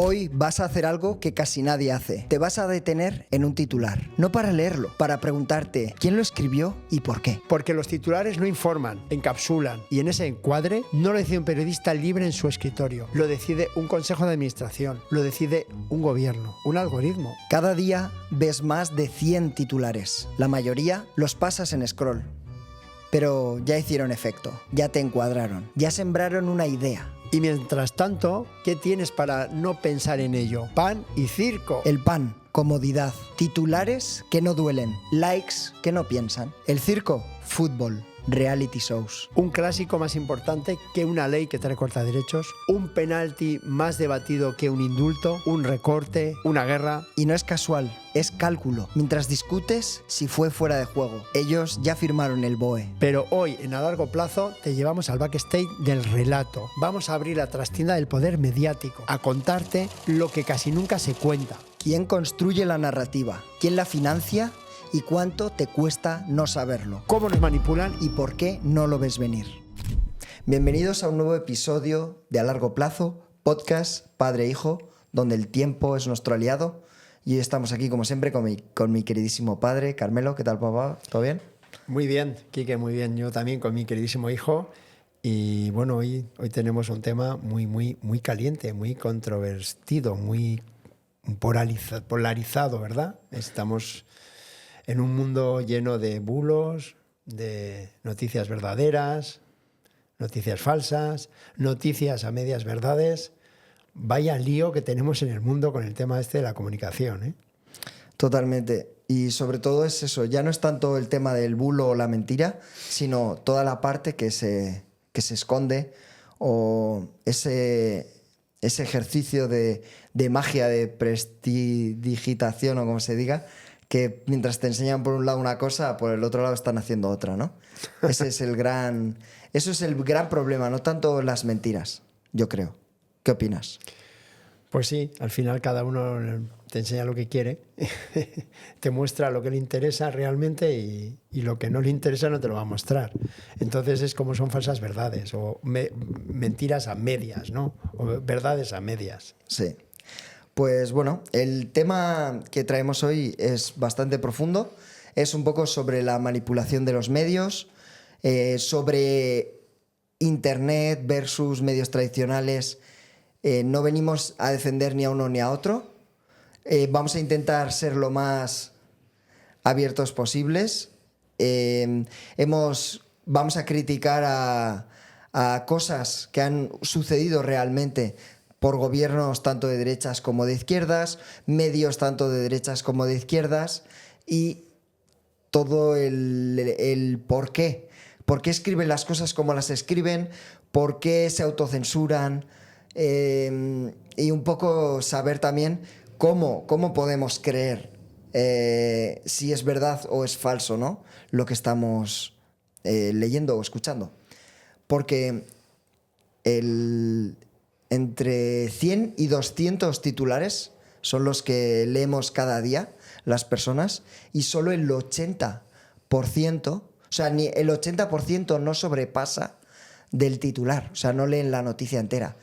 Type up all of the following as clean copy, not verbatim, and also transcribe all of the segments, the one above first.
Hoy vas a hacer algo que casi nadie hace. Te vas a detener en un titular, no para leerlo, para preguntarte quién lo escribió y por qué. Porque los titulares no informan, encapsulan, y en ese encuadre no lo decide un periodista libre en su escritorio, lo decide un consejo de administración, lo decide un gobierno, un algoritmo. Cada día ves más de 100 titulares. La mayoría los pasas en scroll. Pero ya hicieron efecto, ya te encuadraron, ya sembraron una idea. Y mientras tanto, ¿qué tienes para no pensar en ello? Pan y circo. El pan, comodidad, titulares que no duelen, likes que no piensan. El circo, fútbol, reality shows. Un clásico más importante que una ley que te recorta derechos, un penalti más debatido que un indulto, un recorte, una guerra. Y no es casual, es cálculo. Mientras discutes si fue fuera de juego, ellos ya firmaron el BOE. Pero hoy, en A Largo Plazo, te llevamos al backstage del relato. Vamos a abrir la trastienda del poder mediático, a contarte lo que casi nunca se cuenta. ¿Quién construye la narrativa? ¿Quién la financia? ¿Y cuánto te cuesta no saberlo? ¿Cómo nos manipulan? ¿Y por qué no lo ves venir? Bienvenidos a un nuevo episodio de A Largo Plazo, podcast padre-hijo, donde el tiempo es nuestro aliado. Y hoy estamos aquí, como siempre, con mi queridísimo padre, Carmelo. ¿Qué tal, papá? ¿Todo bien? Muy bien, Quique, muy bien. Yo también con mi queridísimo hijo. Y bueno, hoy tenemos un tema muy caliente, muy controvertido, muy polarizado, ¿verdad? Estamos en un mundo lleno de bulos, de noticias verdaderas, noticias falsas, noticias a medias verdades. Vaya lío que tenemos en el mundo con el tema este de la comunicación, ¿eh? Totalmente. Y sobre todo es eso, ya no es tanto el tema del bulo o la mentira, sino toda la parte que se esconde o ese ejercicio de magia, de prestidigitación o como se diga, que mientras te enseñan por un lado una cosa, por el otro lado están haciendo otra, ¿no? Eso es el gran problema, no tanto las mentiras, yo creo. ¿Qué opinas? Pues sí, al final cada uno te enseña lo que quiere, te muestra lo que le interesa realmente y lo que no le interesa no te lo va a mostrar. Entonces es como son falsas verdades o mentiras a medias, ¿no? O verdades a medias. Sí. Pues bueno, el tema que traemos hoy es bastante profundo. Es un poco sobre la manipulación de los medios, sobre Internet versus medios tradicionales. No venimos a defender ni a uno ni a otro. Vamos a intentar ser lo más abiertos posibles. Vamos a criticar a cosas que han sucedido realmente por gobiernos tanto de derechas como de izquierdas, medios tanto de derechas como de izquierdas y todo el por qué. ¿Por qué escriben las cosas como las escriben? ¿Por qué se autocensuran? Y un poco saber también cómo podemos creer si es verdad o es falso, ¿no? Lo que estamos leyendo o escuchando. Porque entre 100 y 200 titulares son los que leemos cada día las personas y solo el 80%, o sea, ni el 80% no sobrepasa del titular, o sea, no leen la noticia entera.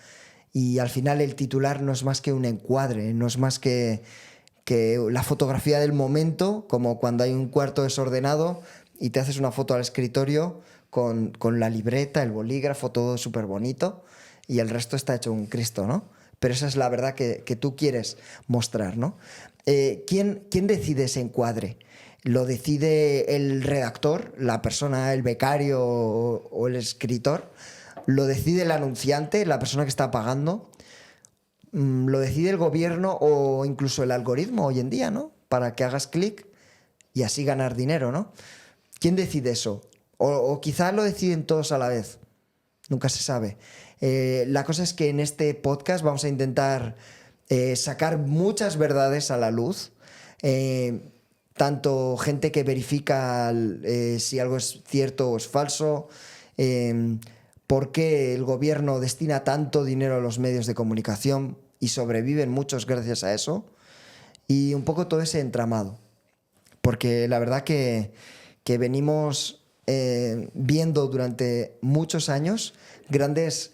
Y al final el titular no es más que un encuadre, no es más que la fotografía del momento, como cuando hay un cuarto desordenado y te haces una foto al escritorio con la libreta, el bolígrafo, todo súper bonito, y el resto está hecho un Cristo, ¿no? Pero esa es la verdad que tú quieres mostrar, ¿no? ¿Quién decide ese encuadre? ¿Lo decide el redactor, la persona, el becario o el escritor? ¿Lo decide el anunciante, la persona que está pagando? ¿Lo decide el gobierno o incluso el algoritmo hoy en día, ¿no? Para que hagas clic y así ganar dinero, ¿no? ¿Quién decide eso? O quizá lo deciden todos a la vez. Nunca se sabe. La cosa es que en este podcast vamos a intentar sacar muchas verdades a la luz. Tanto gente que verifica si algo es cierto o es falso. Por qué el gobierno destina tanto dinero a los medios de comunicación y sobreviven muchos gracias a eso. Y un poco todo ese entramado. Porque la verdad que venimos viendo durante muchos años grandes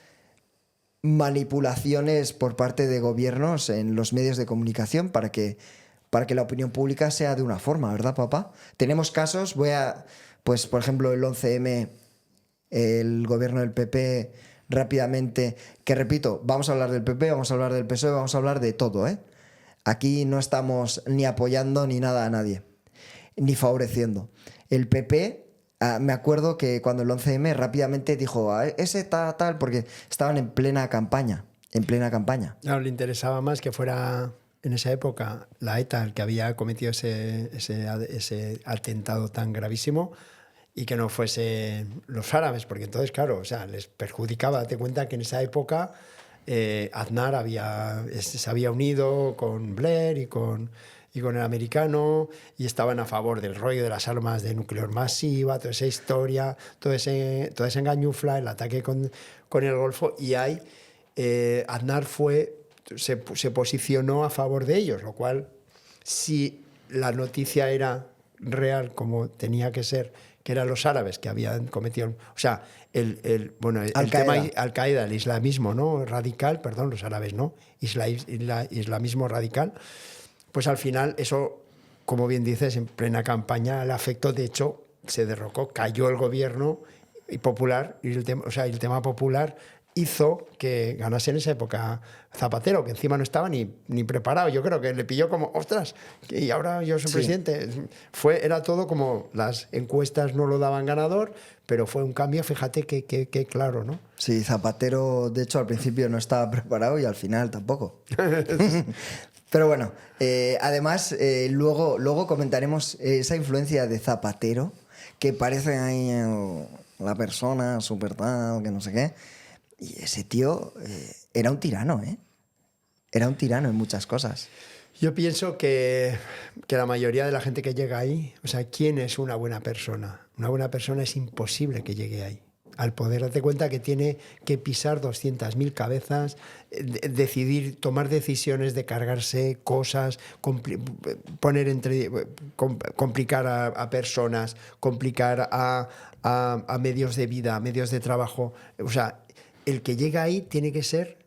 manipulaciones por parte de gobiernos en los medios de comunicación para que la opinión pública sea de una forma, ¿verdad, papá? Tenemos casos, pues por ejemplo el 11M, el gobierno del PP rápidamente, que repito, vamos a hablar del PP, vamos a hablar del PSOE, vamos a hablar de todo, ¿eh? Aquí no estamos ni apoyando ni nada a nadie, ni favoreciendo. El PP, me acuerdo que cuando el 11M rápidamente dijo, ese tal, porque estaban en plena campaña, No, le interesaba más que fuera en esa época la ETA el que había cometido ese atentado tan gravísimo y que no fuese los árabes, porque entonces, claro, o sea, les perjudicaba. Date cuenta que en esa época Aznar se había unido con Blair y con el americano y estaban a favor del rollo de las armas de nuclear masiva, toda esa historia, toda esa engañufla, el ataque con el Golfo, y ahí Aznar se posicionó a favor de ellos, lo cual, si la noticia era real como tenía que ser, que eran los árabes que habían cometido, o sea, el tema Al-Qaeda, el islamismo, ¿no? Radical, perdón, los árabes no, islamismo radical, pues al final eso, como bien dices, en plena campaña le afectó. De hecho, se derrocó, cayó el gobierno popular, y el tema popular hizo que ganase en esa época Zapatero, que encima no estaba ni preparado. Yo creo que le pilló como, ostras, y ahora yo soy presidente. Era todo como las encuestas no lo daban ganador, pero fue un cambio, fíjate que claro, ¿no? Sí, Zapatero, de hecho, al principio no estaba preparado y al final tampoco. Pero bueno, además, luego comentaremos esa influencia de Zapatero, que parece ahí la persona súper tal, que no sé qué. Y ese tío era un tirano, ¿eh? Era un tirano en muchas cosas. Yo pienso que la mayoría de la gente que llega ahí, o sea, ¿quién es una buena persona? Una buena persona es imposible que llegue ahí al poder. Date cuenta que tiene que pisar 200.000 cabezas, tomar decisiones de cargarse cosas, complicar a personas, complicar a medios de vida, a medios de trabajo. O sea, el que llega ahí tiene que ser...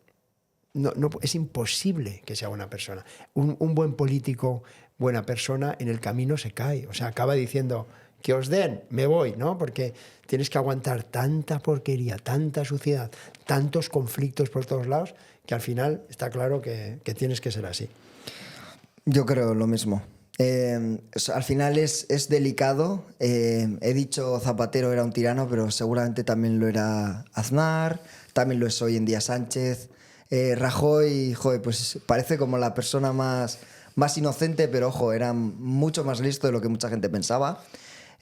No, es imposible que sea buena persona. Un buen político, buena persona, en el camino se cae. O sea, acaba diciendo, que os den, me voy, ¿no? Porque tienes que aguantar tanta porquería, tanta suciedad, tantos conflictos por todos lados, que al final está claro que tienes que ser así. Yo creo lo mismo. Al final es delicado. He dicho Zapatero era un tirano, pero seguramente también lo era Aznar, también lo es hoy en día Sánchez. Rajoy, joder, pues parece como la persona más inocente, pero ojo, era mucho más listo de lo que mucha gente pensaba.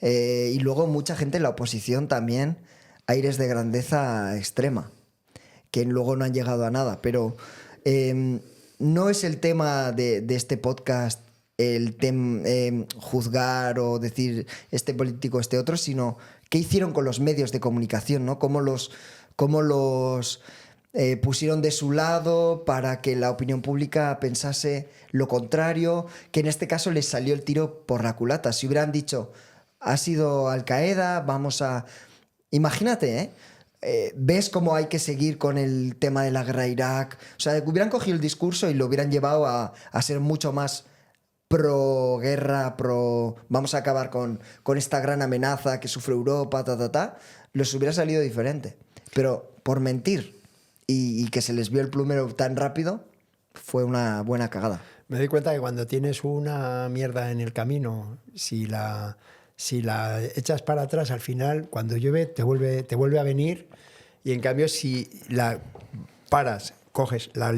Y luego mucha gente en la oposición también, aires de grandeza extrema, que luego no han llegado a nada. Pero no es el tema de este podcast juzgar o decir este político, este otro, sino qué hicieron con los medios de comunicación, ¿no? Cómo los pusieron de su lado para que la opinión pública pensase lo contrario, que en este caso les salió el tiro por la culata. Si hubieran dicho, ha sido Al-Qaeda, vamos a... Imagínate, ves cómo hay que seguir con el tema de la guerra a Irak. O sea, hubieran cogido el discurso y lo hubieran llevado a ser mucho más pro guerra, vamos a acabar con esta gran amenaza que sufre Europa, les hubiera salido diferente. Pero por mentir y que se les vio el plumero tan rápido, fue una buena cagada. Me doy cuenta que cuando tienes una mierda en el camino, si la echas para atrás, al final, cuando llueve, te vuelve a venir, y en cambio, si la paras, coges, la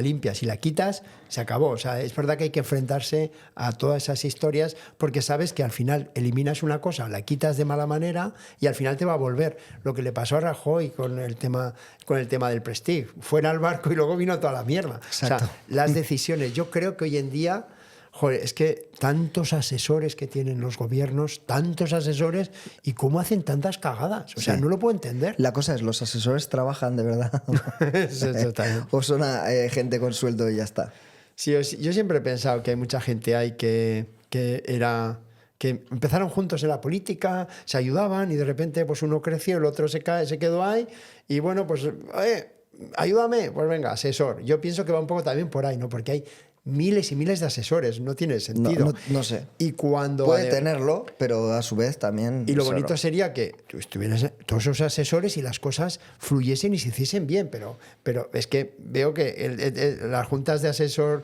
limpias y la quitas, se acabó. O sea, es verdad que hay que enfrentarse a todas esas historias, porque sabes que al final eliminas una cosa, la quitas de mala manera y al final te va a volver. Lo que le pasó a Rajoy con el tema del Prestige. Fuera al barco y luego vino toda la mierda. Exacto. O sea, las decisiones. Yo creo que hoy en día... Joder, es que tantos asesores que tienen los gobiernos, tantos asesores, y cómo hacen tantas cagadas. O sea, no lo puedo entender. La cosa es, ¿los asesores trabajan de verdad? ¿O son gente con sueldo y ya está? Sí, yo siempre he pensado que hay mucha gente ahí que empezaron juntos en la política, se ayudaban y de repente pues uno creció, el otro se quedó ahí y bueno, pues ayúdame, pues venga, asesor. Yo pienso que va un poco también por ahí, ¿no? Porque hay miles y miles de asesores, no tiene sentido. No sé. Y cuando... Puede tenerlo, pero a su vez también... Y lo bonito sería que tú estuvieras todos esos asesores y las cosas fluyesen y se hiciesen bien, pero es que veo que las juntas de asesor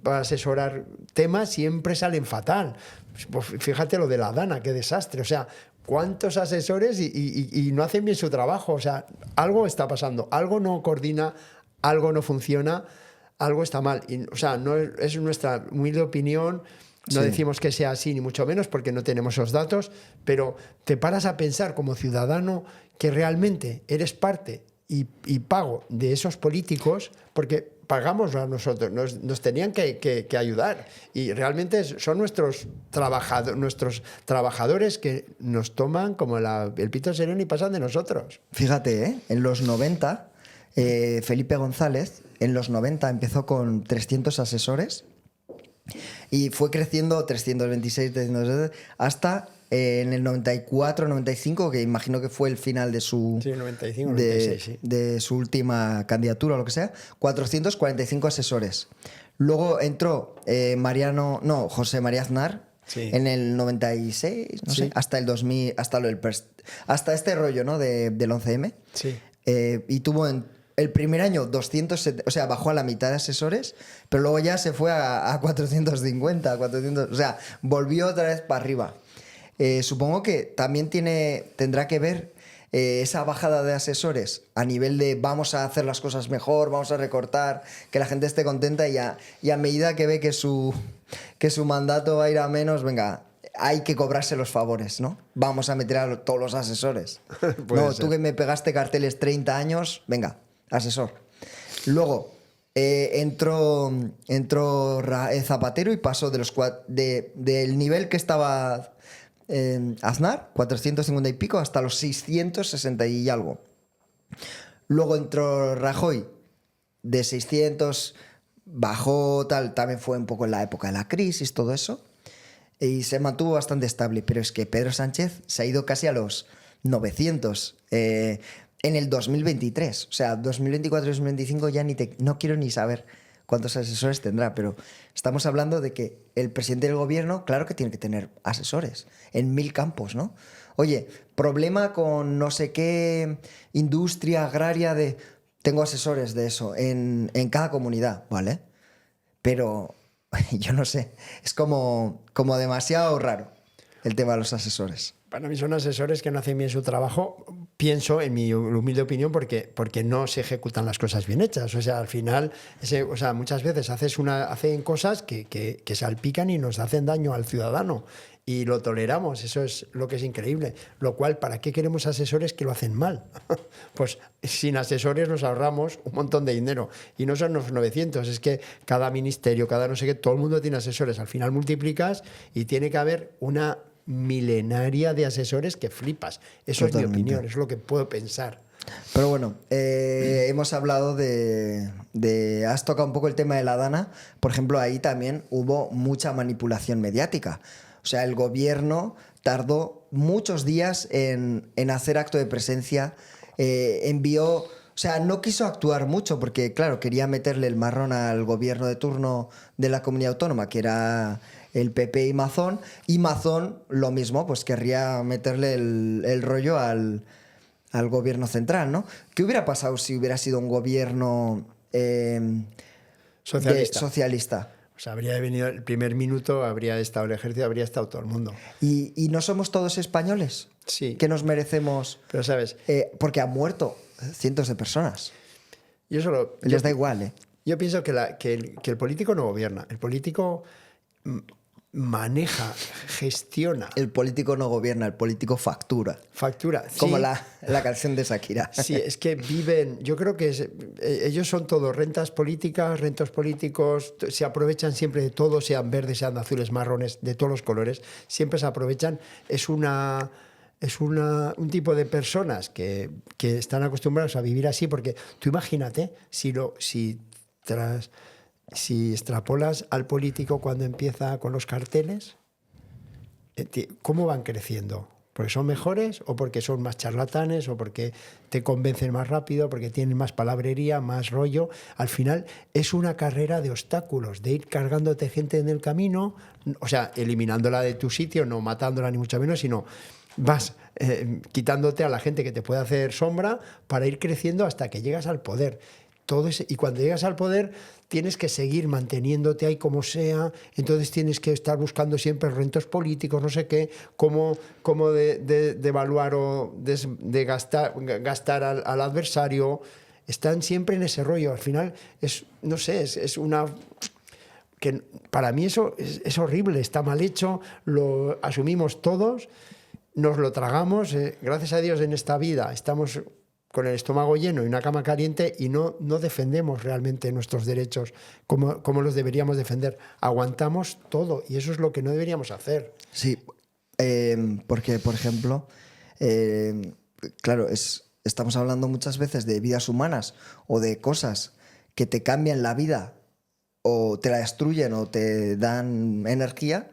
para asesorar temas siempre salen fatal. Pues fíjate lo de la Dana, qué desastre. O sea, ¿cuántos asesores y no hacen bien su trabajo? O sea, algo está pasando, algo no coordina, algo no funciona, algo está mal. Y, o sea, no es nuestra humilde opinión. No decimos que sea así, ni mucho menos, porque no tenemos esos datos, pero te paras a pensar como ciudadano que realmente eres parte y pago de esos políticos, porque pagamos a nosotros, nos tenían que ayudar. Y realmente son nuestros trabajadores que nos toman como el pito sereno y pasan de nosotros. Fíjate, en los 90, Felipe González, en los 90 empezó con 300 asesores y fue creciendo 326, 327, hasta en el 94, 95, que imagino que fue el final de su, 95, 96, sí. de su última candidatura o lo que sea, 445 asesores. Luego entró José María Aznar, en el 96, no sé, hasta el 2000, hasta este rollo, ¿no? del 11M. Sí. Y tuvo el primer año 270, o sea, bajó a la mitad de asesores, pero luego ya se fue a 450, 400, o sea, volvió otra vez para arriba. Supongo que también tendrá que ver esa bajada de asesores a nivel de vamos a hacer las cosas mejor, vamos a recortar, que la gente esté contenta y a medida que ve que su mandato va a ir a menos, venga, hay que cobrarse los favores, ¿no? Vamos a meter a todos los asesores. No, tú que me pegaste carteles 30 años, venga, asesor. Luego entró Zapatero y pasó del nivel que estaba Aznar, 450 y pico, hasta los 660 y algo. Luego entró Rajoy, de 600 bajó, también fue un poco en la época de la crisis, todo eso, y se mantuvo bastante estable. Pero es que Pedro Sánchez se ha ido casi a los 900 en el 2023. O sea, 2024-2025 ya no quiero ni saber cuántos asesores tendrá, pero estamos hablando de que el presidente del gobierno, claro que tiene que tener asesores en 1000 campos, ¿no? Oye, problema con no sé qué industria agraria tengo asesores de eso en cada comunidad, ¿vale? Pero yo no sé, es como demasiado raro el tema de los asesores. Para mí son asesores que no hacen bien su trabajo, pienso, en mi humilde opinión, porque no se ejecutan las cosas bien hechas. O sea, al final, muchas veces hacen cosas que salpican y nos hacen daño al ciudadano. Y lo toleramos, eso es lo que es increíble. Lo cual, ¿para qué queremos asesores que lo hacen mal? Pues sin asesores nos ahorramos un montón de dinero. Y no son los 900, es que cada ministerio, cada no sé qué, todo el mundo tiene asesores. Al final multiplicas y tiene que haber una milenaria de asesores que flipas. Eso Totalmente. Es mi opinión, es lo que puedo pensar. Pero bueno, hemos hablado has tocado un poco el tema de la Dana. Por ejemplo, ahí también hubo mucha manipulación mediática. O sea, el gobierno tardó muchos días en hacer acto de presencia, o sea, no quiso actuar mucho porque, claro, quería meterle el marrón al gobierno de turno de la comunidad autónoma, que era el PP y Mazón lo mismo, pues querría meterle el rollo al gobierno central, ¿no? ¿Qué hubiera pasado si hubiera sido un gobierno socialista? O sea, habría venido el primer minuto, habría estado el ejército, habría estado todo el mundo. ¿Y no somos todos españoles? Sí. Que nos merecemos... Pero sabes... porque han muerto cientos de personas. Les da igual, ¿eh? Yo pienso que el político no gobierna. El político maneja, gestiona. El político no gobierna, el político factura. Factura, sí. Como la canción de Shakira. Sí, es que viven, yo creo que ellos son todos rentas políticos, se aprovechan siempre de todo, sean verdes, sean azules, marrones, de todos los colores, siempre se aprovechan. Es un tipo de personas que están acostumbrados a vivir así, porque tú imagínate si extrapolas al político cuando empieza con los carteles, ¿cómo van creciendo? ¿Porque son mejores o porque son más charlatanes o porque te convencen más rápido, porque tienen más palabrería, más rollo? Al final es una carrera de obstáculos, de ir cargándote gente en el camino, o sea, eliminándola de tu sitio, no matándola ni mucho menos, sino vas quitándote a la gente que te puede hacer sombra para ir creciendo hasta que llegas al poder. Y cuando llegas al poder tienes que seguir manteniéndote ahí como sea, entonces tienes que estar buscando siempre rentos políticos, no sé qué, cómo devaluar o de gastar al adversario. Están siempre en ese rollo. Al final no sé, es una... que para mí eso es horrible, está mal hecho, lo asumimos todos, nos lo tragamos. Gracias a Dios en esta vida estamos con el estómago lleno y una cama caliente y no defendemos realmente nuestros derechos como los deberíamos defender. Aguantamos todo y eso es lo que no deberíamos hacer. Sí, porque, por ejemplo, claro, estamos hablando muchas veces de vidas humanas o de cosas que te cambian la vida o te la destruyen o te dan energía,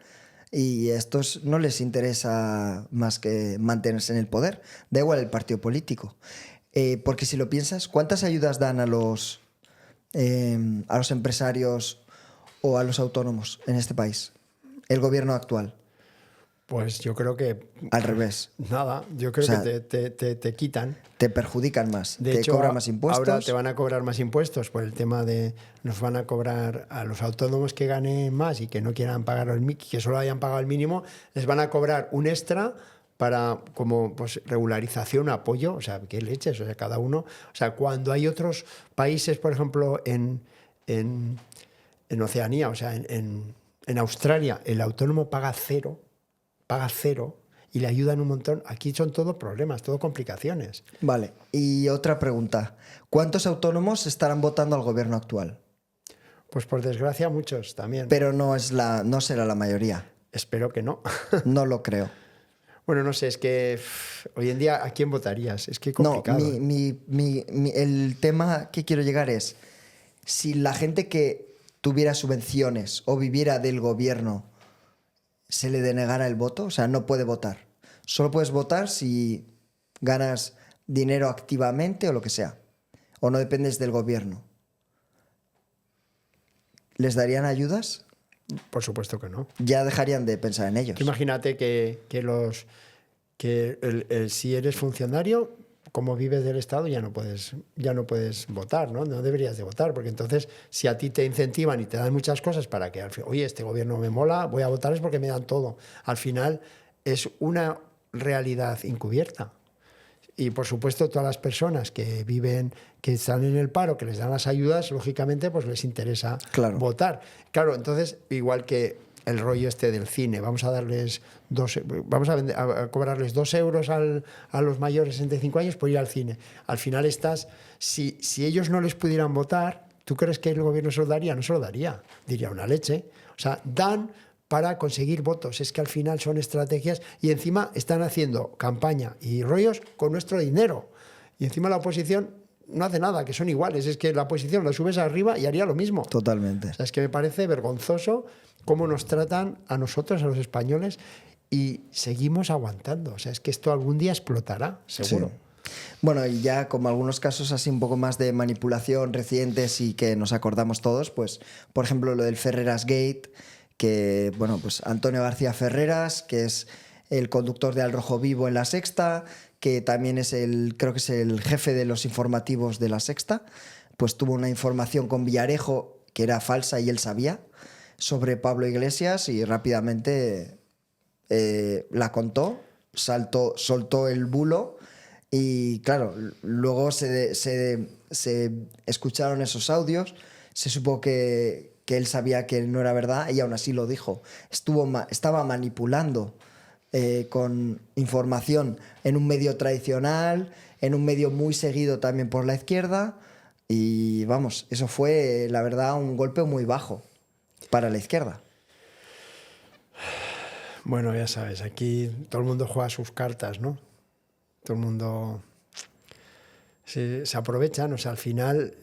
y a estos no les interesa más que mantenerse en el poder. Da igual el partido político. Porque si lo piensas, ¿cuántas ayudas dan a los empresarios o a los autónomos en este país? El gobierno actual. Pues yo creo que... Al revés. Nada, yo creo que te quitan. Te perjudican más. De te hecho, cobran más impuestos. Ahora te van a cobrar más impuestos por el tema de... Nos van a cobrar a los autónomos que ganen más y que no quieran pagar que solo hayan pagado el mínimo, les van a cobrar un extra para como pues, regularización, apoyo. O sea, ¿qué leches? O sea, cada uno... O sea, cuando hay otros países, por ejemplo, en Oceanía, o sea, en Australia, el autónomo paga cero y le ayudan un montón. Aquí son todos problemas, todo complicaciones. Vale, y otra pregunta. ¿Cuántos autónomos estarán votando al gobierno actual? Pues por desgracia muchos también. Pero no será la mayoría. Espero que no. No lo creo. Bueno, no sé, es que hoy en día, ¿a quién votarías? Es que complicado. No, el tema que quiero llegar es, si la gente que tuviera subvenciones o viviera del gobierno se le denegara el voto, o sea, no puede votar. Solo puedes votar si ganas dinero activamente o lo que sea, o no dependes del gobierno. ¿Les darían ayudas? Por supuesto que no. Ya dejarían de pensar en ellos. Imagínate si eres funcionario, como vives del Estado, ya no puedes votar, ¿no? No deberías de votar, porque entonces si a ti te incentivan y te dan muchas cosas para que, oye, este gobierno me mola, voy a votar es porque me dan todo. Al final es una realidad encubierta. Y por supuesto todas las personas que están en el paro, que les dan las ayudas, lógicamente pues les interesa votar. Claro, entonces igual que el rollo este del cine, vamos a cobrarles 2 euros a los mayores de 65 años por ir al cine. Al final si ellos no les pudieran votar, ¿tú crees que el gobierno se lo daría? No se lo daría, diría una leche. O sea, dan para conseguir votos. Es que al final son estrategias y encima están haciendo campaña y rollos con nuestro dinero. Y encima la oposición no hace nada, que son iguales. Es que la oposición la subes arriba y haría lo mismo. Totalmente. O sea, es que me parece vergonzoso cómo nos tratan a nosotros, a los españoles, y seguimos aguantando. O sea, es que esto algún día explotará, seguro. Sí. Bueno, y ya como algunos casos así un poco más de manipulación recientes y que nos acordamos todos, pues, por ejemplo, lo del Ferreras Gate, que, bueno, pues Antonio García Ferreras, que es el conductor de Al Rojo Vivo en La Sexta, que también creo que es el jefe de los informativos de La Sexta, pues tuvo una información con Villarejo que era falsa y él sabía, sobre Pablo Iglesias, y rápidamente la contó, soltó el bulo, y claro, luego se escucharon esos audios, se supo que él sabía que no era verdad y aún así lo dijo. Estaba manipulando con información en un medio tradicional, en un medio muy seguido también por la izquierda, y vamos, eso fue la verdad un golpe muy bajo para la izquierda. Bueno, ya sabes, aquí todo el mundo juega sus cartas, ¿no? Todo el mundo se aprovechan, o sea, al final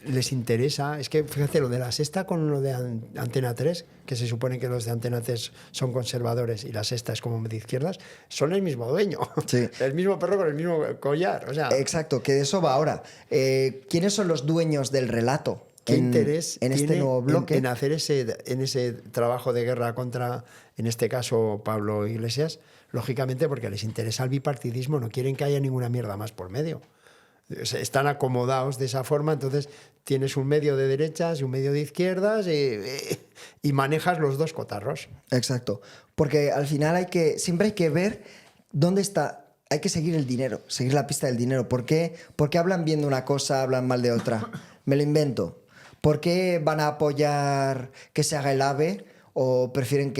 les interesa, es que fíjate lo de La Sexta con lo de Antena 3, que se supone que los de Antena 3 son conservadores y La Sexta es como de izquierdas, son el mismo dueño, Sí. el mismo perro con el mismo collar, o sea, Exacto, que de eso va ahora. ¿Quiénes son los dueños del relato? ¿qué interés en este tiene nuevo bloque? en hacer ese trabajo de guerra contra, en este caso, Pablo Iglesias? Lógicamente porque les interesa el bipartidismo, no quieren que haya ninguna mierda más por medio. O sea, están acomodados de esa forma, entonces tienes un medio de derechas y un medio de izquierdas y manejas los dos cotarros. Exacto, porque al final siempre hay que ver dónde está, hay que seguir el dinero, seguir la pista del dinero. ¿Por qué hablan bien de una cosa, hablan mal de otra? Me lo invento. ¿Por qué van a apoyar que se haga el AVE o prefieren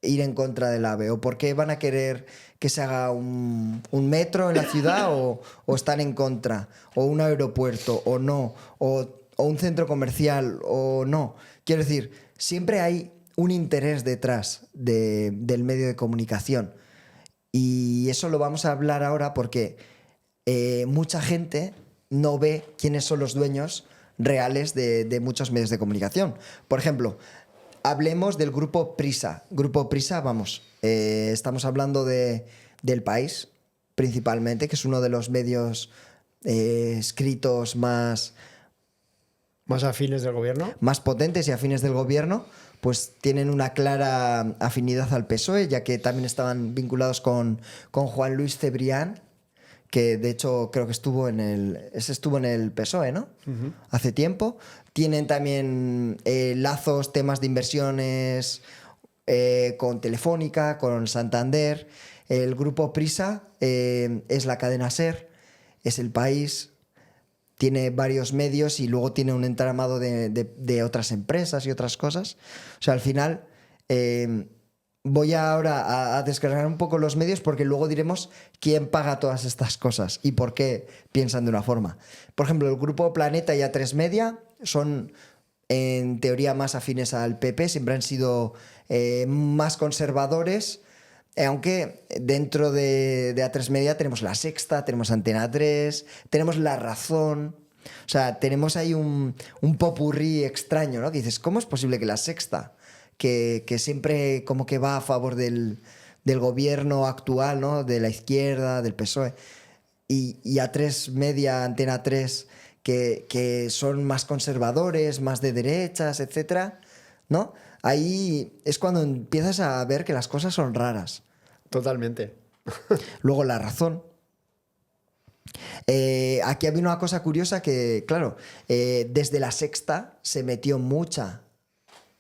ir en contra del AVE? ¿O por qué van a querer que se haga un metro en la ciudad o están en contra? ¿O un aeropuerto o no? ¿O un centro comercial o no? Quiero decir, siempre hay un interés detrás del medio de comunicación. Y eso lo vamos a hablar ahora porque mucha gente no ve quiénes son los dueños reales de muchos medios de comunicación. Por ejemplo, hablemos del Grupo Prisa. Grupo Prisa, vamos, estamos hablando del País, principalmente, que es uno de los medios escritos ¿Más afines del gobierno? más potentes y afines del gobierno, pues tienen una clara afinidad al PSOE, ya que también estaban vinculados con Juan Luis Cebrián, que de hecho creo que estuvo en el PSOE, ¿no? Uh-huh. Hace tiempo. Tienen también lazos, temas de inversiones con Telefónica, con Santander. El Grupo Prisa es la cadena SER, es El País, tiene varios medios y luego tiene un entramado de otras empresas y otras cosas. O sea, al final voy ahora a descargar un poco los medios porque luego diremos quién paga todas estas cosas y por qué piensan de una forma. Por ejemplo, el Grupo Planeta y A3 Media son en teoría más afines al PP, siempre han sido más conservadores, aunque dentro de A3 Media tenemos La Sexta, tenemos Antena 3, tenemos La Razón. O sea, tenemos ahí un popurrí extraño, ¿no? Que dices, ¿cómo es posible que La Sexta, que siempre como que va a favor del gobierno actual, ¿no? De la izquierda, del PSOE, y A3 Media, Antena 3, que son más conservadores, más de derechas, etcétera, ¿no? Ahí es cuando empiezas a ver que las cosas son raras. Totalmente. Luego La Razón. Aquí había una cosa curiosa que, claro, desde La Sexta se metió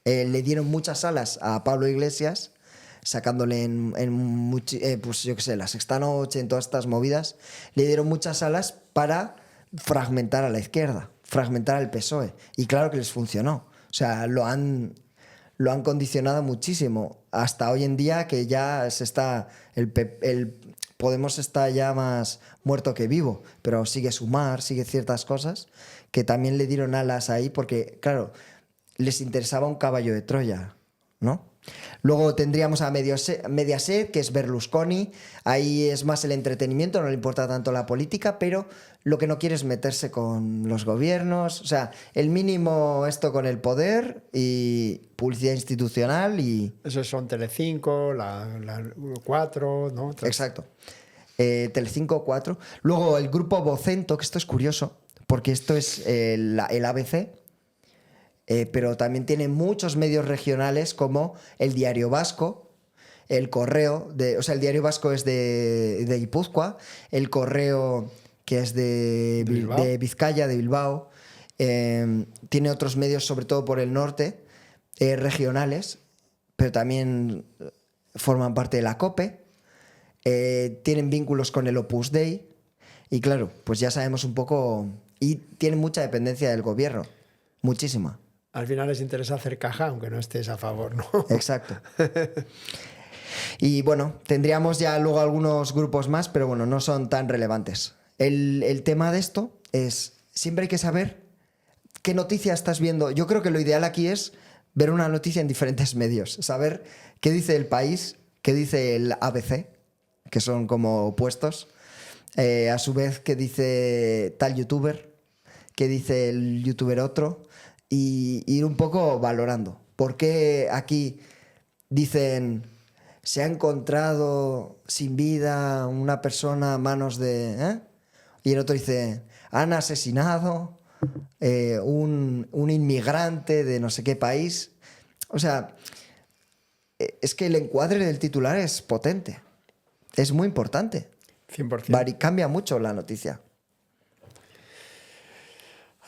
le dieron muchas alas a Pablo Iglesias, sacándole pues yo qué sé, La Sexta Noche, en todas estas movidas, le dieron muchas alas para fragmentar a la izquierda, fragmentar al PSOE. Y claro que les funcionó. O sea, lo han condicionado muchísimo. Hasta hoy en día que ya el Podemos está ya más muerto que vivo, pero sigue Sumar, sigue ciertas cosas que también le dieron alas ahí porque, claro, les interesaba un caballo de Troya, ¿no? Luego tendríamos a Mediaset, que es Berlusconi. Ahí es más el entretenimiento, no le importa tanto la política, pero lo que no quiere es meterse con los gobiernos. O sea, el mínimo esto con el poder y publicidad institucional y... Esos son Telecinco, la 4, ¿no? Exacto. Telecinco, 4. Luego el grupo Vocento, que esto es curioso, porque esto es el ABC, pero también tiene muchos medios regionales como el Diario Vasco, el Correo, o sea, el Diario Vasco es de Guipúzcoa, el Correo, que es de Vizcaya, de Bilbao, tiene otros medios, sobre todo por el norte, regionales, pero también forman parte de la COPE, tienen vínculos con el Opus Dei, y claro, pues ya sabemos un poco, y tienen mucha dependencia del gobierno, muchísima. Al final les interesa hacer caja, aunque no estés a favor, ¿no? Exacto. Y bueno, tendríamos ya luego algunos grupos más, pero bueno, no son tan relevantes. El tema de esto es, siempre hay que saber qué noticia estás viendo. Yo creo que lo ideal aquí es ver una noticia en diferentes medios, saber qué dice El País, qué dice el ABC, que son como opuestos, a su vez qué dice tal youtuber, qué dice el youtuber otro, y ir un poco valorando. ¿Por qué aquí dicen se ha encontrado sin vida una persona a manos de... Y el otro dice, han asesinado un inmigrante de no sé qué país? O sea, es que el encuadre del titular es potente. Es muy importante. 100%. Cambia mucho la noticia.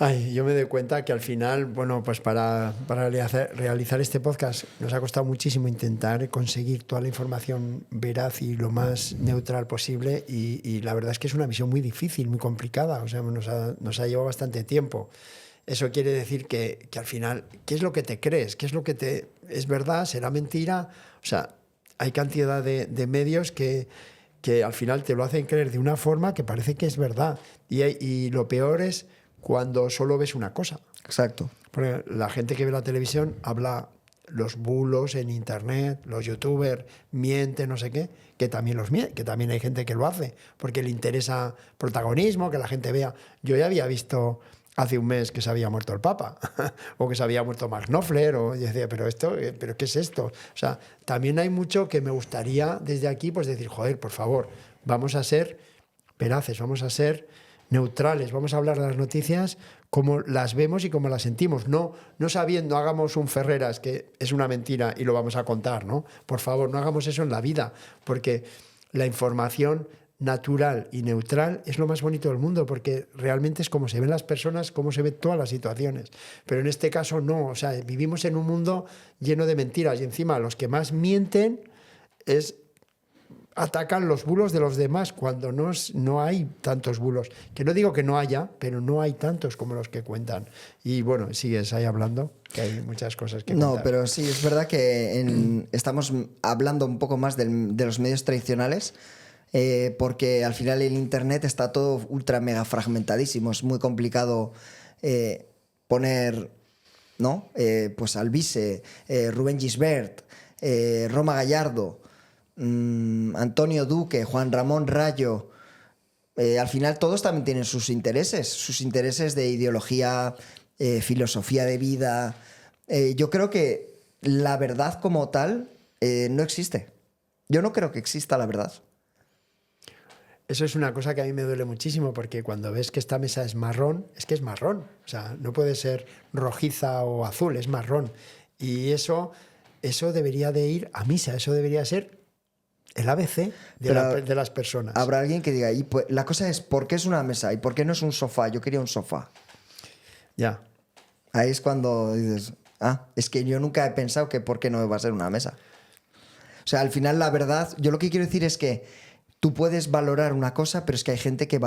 Ay, yo me doy cuenta que al final, bueno, pues para realizar este podcast nos ha costado muchísimo intentar conseguir toda la información veraz y lo más neutral posible, y la verdad es que es una misión muy difícil, muy complicada, o sea, nos ha llevado bastante tiempo. Eso quiere decir que al final, ¿qué es lo que te crees? ¿Qué es lo que es verdad? ¿Será mentira? O sea, hay cantidad de medios que al final te lo hacen creer de una forma que parece que es verdad, y lo peor es cuando solo ves una cosa. Exacto. Porque la gente que ve la televisión habla los bulos en internet, los youtubers mienten, no sé qué, que también que también hay gente que lo hace, porque le interesa protagonismo, que la gente vea. Yo ya había visto hace un mes que se había muerto el Papa, o que se había muerto Mark Knopfler, o yo decía, ¿pero qué es esto? O sea, también hay mucho que me gustaría desde aquí pues decir, joder, por favor, vamos a ser veraces, vamos a ser neutrales, vamos a hablar de las noticias como las vemos y como las sentimos, no sabiendo, hagamos un Ferreras que es una mentira y lo vamos a contar, ¿no? Por favor, no hagamos eso en la vida, porque la información natural y neutral es lo más bonito del mundo, porque realmente es como se ven las personas, cómo se ven todas las situaciones. Pero en este caso no, o sea, vivimos en un mundo lleno de mentiras, y encima los que más mienten atacan los bulos de los demás, cuando no hay tantos bulos. Que no digo que no haya, pero no hay tantos como los que cuentan. Y bueno, sigues ahí hablando, que hay muchas cosas que contar. No, pero sí, es verdad que estamos hablando un poco más de los medios tradicionales, porque al final el Internet está todo ultra mega fragmentadísimo. Es muy complicado poner, ¿no? Pues Alvise, Rubén Gisbert, Roma Gallardo, Antonio Duque, Juan Ramón Rayo. Al final todos también tienen sus intereses de ideología, filosofía de vida. Yo creo que la verdad como tal no existe. Yo no creo que exista la verdad. Eso es una cosa que a mí me duele muchísimo, porque cuando ves que esta mesa es marrón, es que es marrón. O sea, no puede ser rojiza o azul, es marrón. Y eso debería de ir a misa, eso debería ser el ABC de las personas. Habrá alguien que diga, pues, la cosa es, ¿por qué es una mesa? ¿Y por qué no es un sofá? Yo quería un sofá. Ya. Ahí es cuando dices, es que yo nunca he pensado que por qué no va a ser una mesa. O sea, al final la verdad, yo lo que quiero decir es que tú puedes valorar una cosa, pero es que hay gente que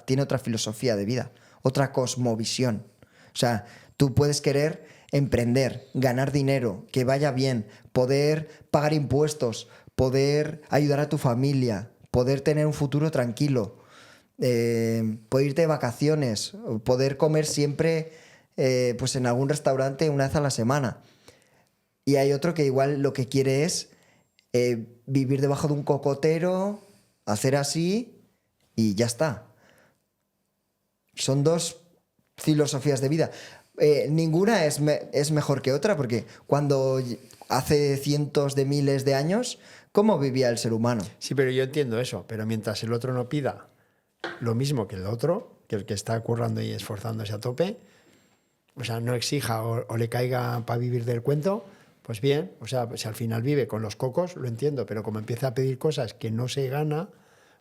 tiene otra filosofía de vida, otra cosmovisión. O sea, tú puedes querer emprender, ganar dinero, que vaya bien, poder pagar impuestos, poder ayudar a tu familia, poder tener un futuro tranquilo, poder irte de vacaciones, poder comer siempre pues en algún restaurante una vez a la semana. Y hay otro que igual lo que quiere es vivir debajo de un cocotero, hacer así y ya está. Son dos filosofías de vida. Ninguna es mejor que otra, porque cuando hace cientos de miles de años, ¿cómo vivía el ser humano? Sí, pero yo entiendo eso, pero mientras el otro no pida lo mismo que el otro, que el que está currando y esforzándose a tope, o sea, no exija o le caiga para vivir del cuento, pues bien, o sea, si al final vive con los cocos, lo entiendo, pero como empieza a pedir cosas que no se gana,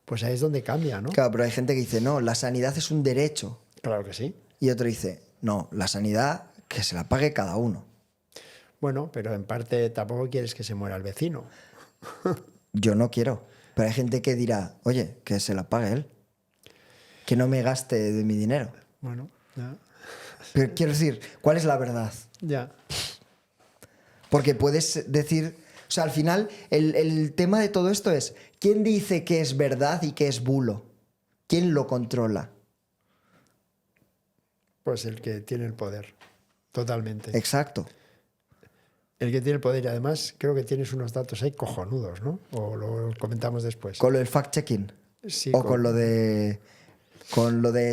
pues ahí es donde cambia, ¿no? Claro, pero hay gente que dice, no, la sanidad es un derecho. Claro que sí. Y otro dice, no, la sanidad que se la pague cada uno. Bueno, pero en parte tampoco quieres que se muera el vecino. Yo no quiero. Pero hay gente que dirá, oye, que se la pague él. Que no me gaste de mi dinero. Bueno, ya. Pero quiero decir, ¿cuál es la verdad? Ya. Porque puedes decir... O sea, al final, el tema de todo esto es, ¿quién dice que es verdad y que es bulo? ¿Quién lo controla? Pues el que tiene el poder. Totalmente. Exacto. El que tiene el poder, y además creo que tienes unos datos ahí cojonudos, ¿no? O lo comentamos después. Con lo del fact-checking. Sí, O con lo de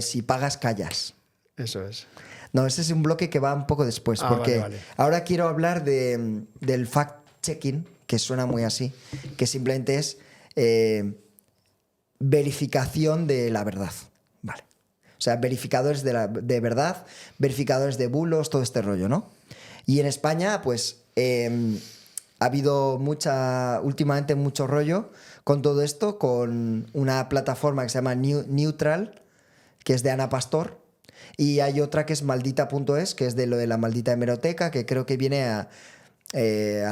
si pagas, callas. Eso es. No, ese es un bloque que va un poco después, porque vale. ahora quiero hablar del fact-checking, que suena muy así, que simplemente es verificación de la verdad. Vale. O sea, verificadores de verdad, verificadores de bulos, todo este rollo, ¿no? Y en España, pues, ha habido últimamente mucho rollo con todo esto, con una plataforma que se llama Neutral, que es de Ana Pastor, y hay otra que es maldita.es, que es de lo de la maldita hemeroteca, que creo que viene a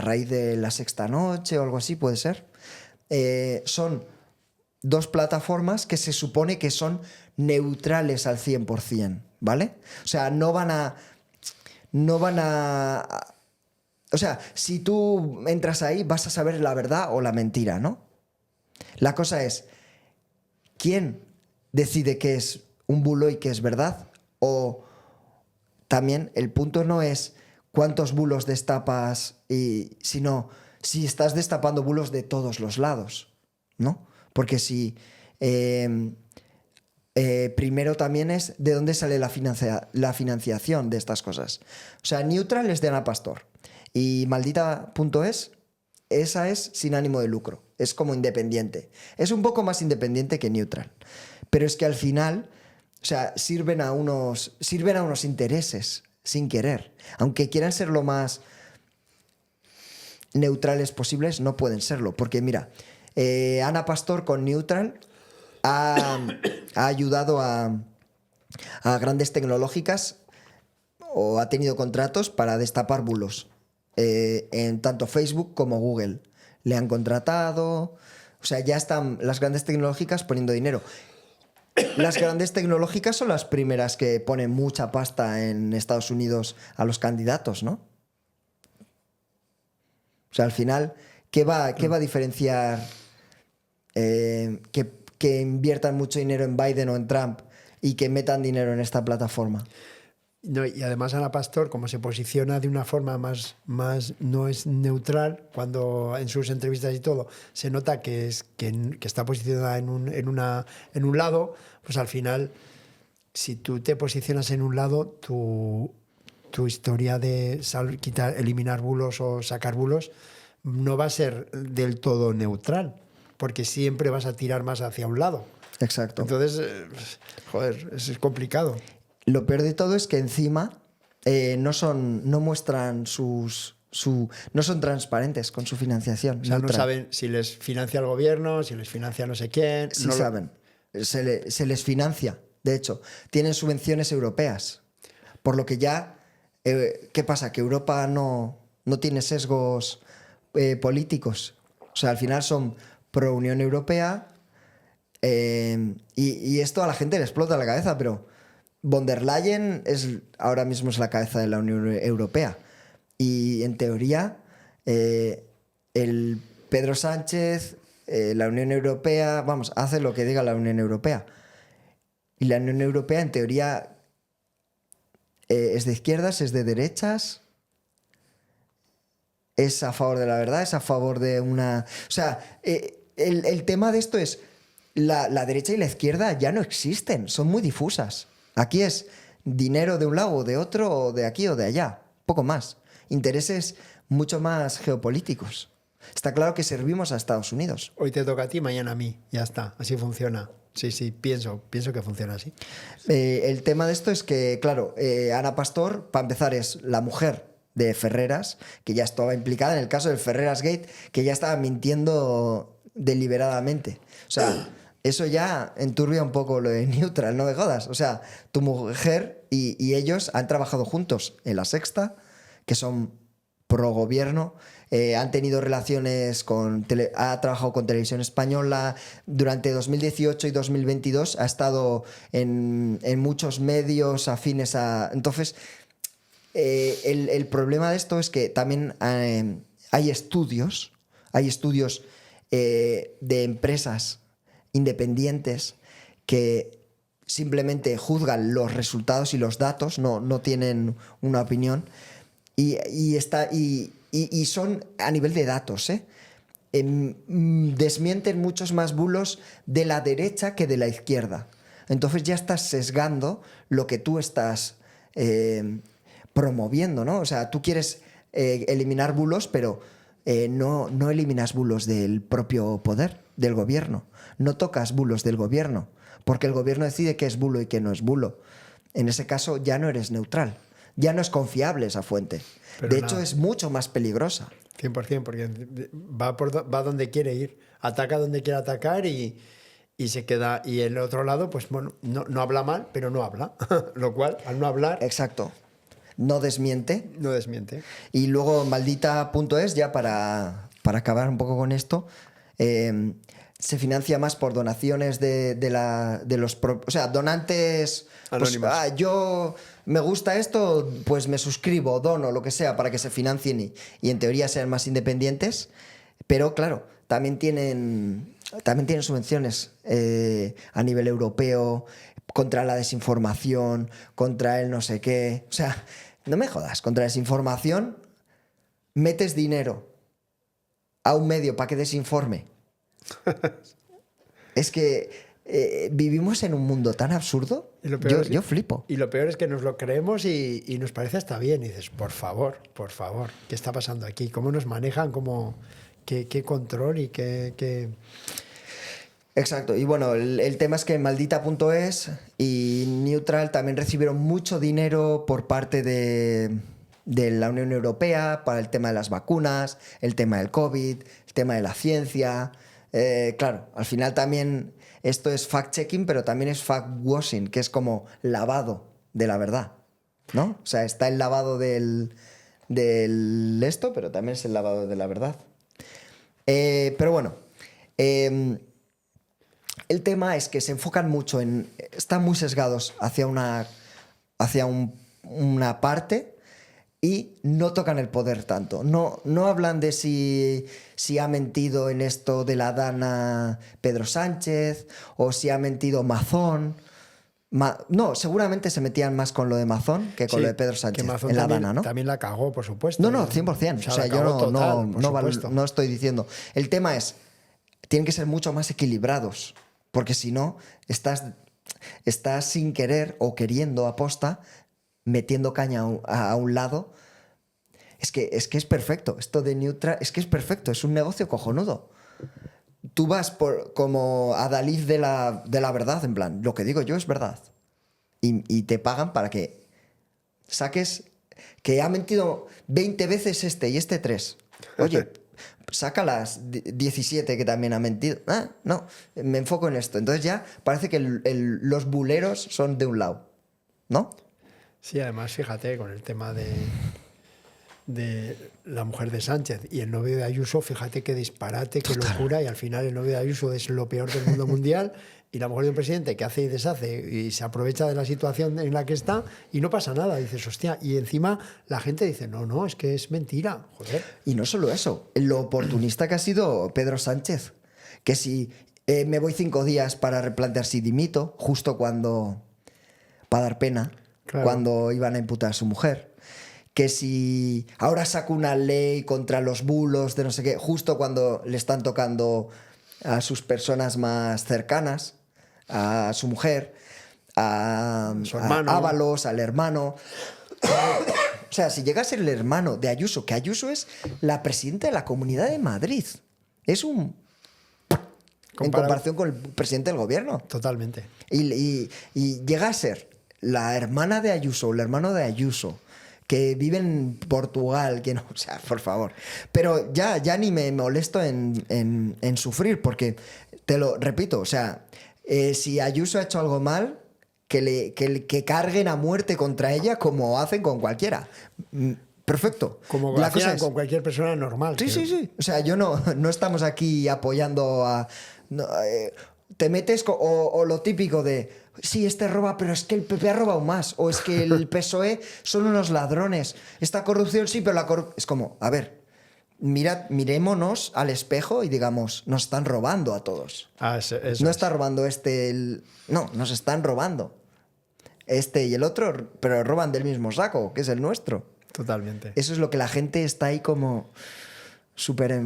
raíz de La Sexta Noche o algo así, puede ser. Son dos plataformas que se supone que son neutrales al 100%, ¿vale? O sea, no van a... O sea, si tú entras ahí vas a saber la verdad o la mentira, ¿no? La cosa es, ¿quién decide qué es un bulo y qué es verdad? O también el punto no es cuántos bulos destapas, sino si estás destapando bulos de todos los lados, ¿no? Porque si primero también es de dónde sale la financiación de estas cosas. O sea, Neutral es de Ana Pastor y maldita.es, esa es sin ánimo de lucro, es como independiente. Es un poco más independiente que Neutral, pero es que al final, o sea, sirven a unos intereses sin querer. Aunque quieran ser lo más neutrales posibles, no pueden serlo. Porque mira, Ana Pastor con Neutral ha ayudado a grandes tecnológicas o ha tenido contratos para destapar bulos. En tanto Facebook como Google le han contratado. O sea, ya están las grandes tecnológicas poniendo dinero. Las grandes tecnológicas son las primeras que ponen mucha pasta en Estados Unidos a los candidatos, ¿no? O sea, al final, ¿qué va a diferenciar que inviertan mucho dinero en Biden o en Trump y que metan dinero en esta plataforma? No, y además Ana Pastor, como se posiciona de una forma más no es neutral, cuando en sus entrevistas y todo se nota que está posicionada en un lado, pues al final, si tú te posicionas en un lado, tu historia de eliminar bulos o sacar bulos no va a ser del todo neutral, porque siempre vas a tirar más hacia un lado. Exacto. Entonces, joder, es complicado. Lo peor de todo es que encima no muestran no son transparentes con su financiación. O sea, no neutral. saben si les financia el gobierno, si les financia no sé quién. Sí no saben. Se les financia. De hecho, tienen subvenciones europeas. Por lo que ya... ¿qué pasa? Que Europa no tiene sesgos políticos. O sea, al final son pro Unión Europea y esto a la gente le explota la cabeza, pero von der Leyen ahora mismo es la cabeza de la Unión Europea. Y en teoría, el Pedro Sánchez, la Unión Europea, vamos, hace lo que diga la Unión Europea. Y la Unión Europea, en teoría, es de izquierdas, es de derechas, es a favor de la verdad, es a favor de una... O sea, el tema de esto es, la derecha y la izquierda ya no existen, son muy difusas. Aquí es dinero de un lado o de otro, o de aquí o de allá, poco más. Intereses mucho más geopolíticos. Está claro que servimos a Estados Unidos. Hoy te toca a ti, mañana a mí. Ya está, así funciona. Sí, pienso que funciona así. El tema de esto es que, claro, Ana Pastor, para empezar, es la mujer de Ferreras, que ya estaba implicada en el caso del Ferreras Gate, que ya estaba mintiendo deliberadamente. O sea, eso ya enturbia un poco lo de Neutral, no me jodas. O sea, tu mujer y ellos han trabajado juntos en La Sexta, que son pro gobierno, han tenido relaciones ha trabajado con Televisión Española durante 2018 y 2022, ha estado en muchos medios afines a... Entonces, el problema de esto es que también hay estudios de empresas independientes que simplemente juzgan los resultados y los datos, no tienen una opinión, y son a nivel de datos, desmienten muchos más bulos de la derecha que de la izquierda. Entonces ya estás sesgando lo que tú estás promoviendo, ¿no? O sea, tú quieres eliminar bulos, pero no eliminas bulos del propio poder, del gobierno. No tocas bulos del gobierno, porque el gobierno decide qué es bulo y qué no es bulo. En ese caso ya no eres neutral, ya no es confiable esa fuente. Pero de hecho, es mucho más peligrosa. 100%, porque va donde quiere ir, ataca donde quiere atacar y se queda. Y el otro lado, pues bueno, no habla mal, pero no habla. Lo cual, al no hablar, Exacto. No desmiente. no desmiente. Y luego maldita.es, ya para acabar un poco con esto, se financia más por donaciones de los... O sea, donantes... Pues, Anónimos. yo me gusta esto, pues me suscribo, dono, lo que sea, para que se financien y en teoría sean más independientes. Pero claro, también tienen subvenciones a nivel europeo contra la desinformación, contra el no sé qué. O sea, no me jodas, contra la desinformación metes dinero a un medio para que desinforme. Es que vivimos en un mundo tan absurdo. Y lo peor es que- Yo flipo. Y lo peor es que nos lo creemos y nos parece hasta bien. Y dices, por favor, ¿qué está pasando aquí? ¿Cómo nos manejan? ¿Qué control y qué... Exacto. Y bueno, el tema es que maldita.es y Neutral también recibieron mucho dinero por parte de la Unión Europea para el tema de las vacunas, el tema del COVID, el tema de la ciencia. Claro, al final también esto es fact-checking, pero también es fact-washing, que es como lavado de la verdad, ¿no? O sea, está el lavado del esto, pero también es el lavado de la verdad. Pero bueno, el tema es que se enfocan mucho están muy sesgados hacia una parte y no tocan el poder tanto. No hablan de si ha mentido en esto de la Dana Pedro Sánchez o si ha mentido Mazón. No, seguramente se metían más con lo de Mazón que con Sí, lo de Pedro que Sánchez Amazon en la también, Dana, ¿no? también la cagó, por supuesto. No, 100%. O sea, la yo cagó total, por supuesto. no estoy diciendo. El tema es, tienen que ser mucho más equilibrados, porque si no, estás sin querer o queriendo aposta, metiendo caña a un lado. Es que es perfecto. Esto de Neutral es que es perfecto. Es un negocio cojonudo. Tú vas como adalid de la verdad, en plan, lo que digo yo es verdad. Y te pagan para que saques que ha mentido 20 veces este y este 3. Oye, saca las 17 que también ha mentido. No, me enfoco en esto. Entonces ya parece que los buleros son de un lado, ¿no? Sí, además, fíjate, con el tema de la mujer de Sánchez y el novio de Ayuso, fíjate qué disparate, qué locura, y al final el novio de Ayuso es lo peor del mundo mundial y la mujer de un presidente que hace y deshace y se aprovecha de la situación en la que está y no pasa nada. Dices, hostia, y encima la gente dice, no, es que es mentira, joder. Y no solo eso, lo oportunista que ha sido Pedro Sánchez, que si me voy 5 días para replantear si dimito, justo cuando, para dar pena, Claro. cuando iban a imputar a su mujer, que si ahora saco una ley contra los bulos de no sé qué, justo cuando le están tocando a sus personas más cercanas, a su mujer, a Su hermano. Ábalos, al hermano. O sea, si llega a ser el hermano de Ayuso, que Ayuso es la presidenta de la Comunidad de Madrid, es un... en comparación con el presidente del gobierno. Totalmente. Y llega a ser la hermana de Ayuso, el hermano de Ayuso, que vive en Portugal, que no, o sea, por favor. Pero ya ni me molesto en sufrir, porque te lo repito, o sea, si Ayuso ha hecho algo mal, que carguen a muerte contra ella como hacen con cualquiera. Perfecto. Como La hacían cosa es, con cualquier persona normal. Sí. O sea, yo no estamos aquí apoyando a... te metes o lo típico de... Sí, este roba, pero es que el PP ha robado más. O es que el PSOE son unos ladrones. Esta corrupción sí, pero la corrupción... Es como, a ver, mirémonos al espejo y digamos, nos están robando a todos. Eso No es. está robando No, nos están robando. Este y el otro, pero roban del mismo saco, que es el nuestro. Totalmente. Eso es lo que la gente está ahí como súper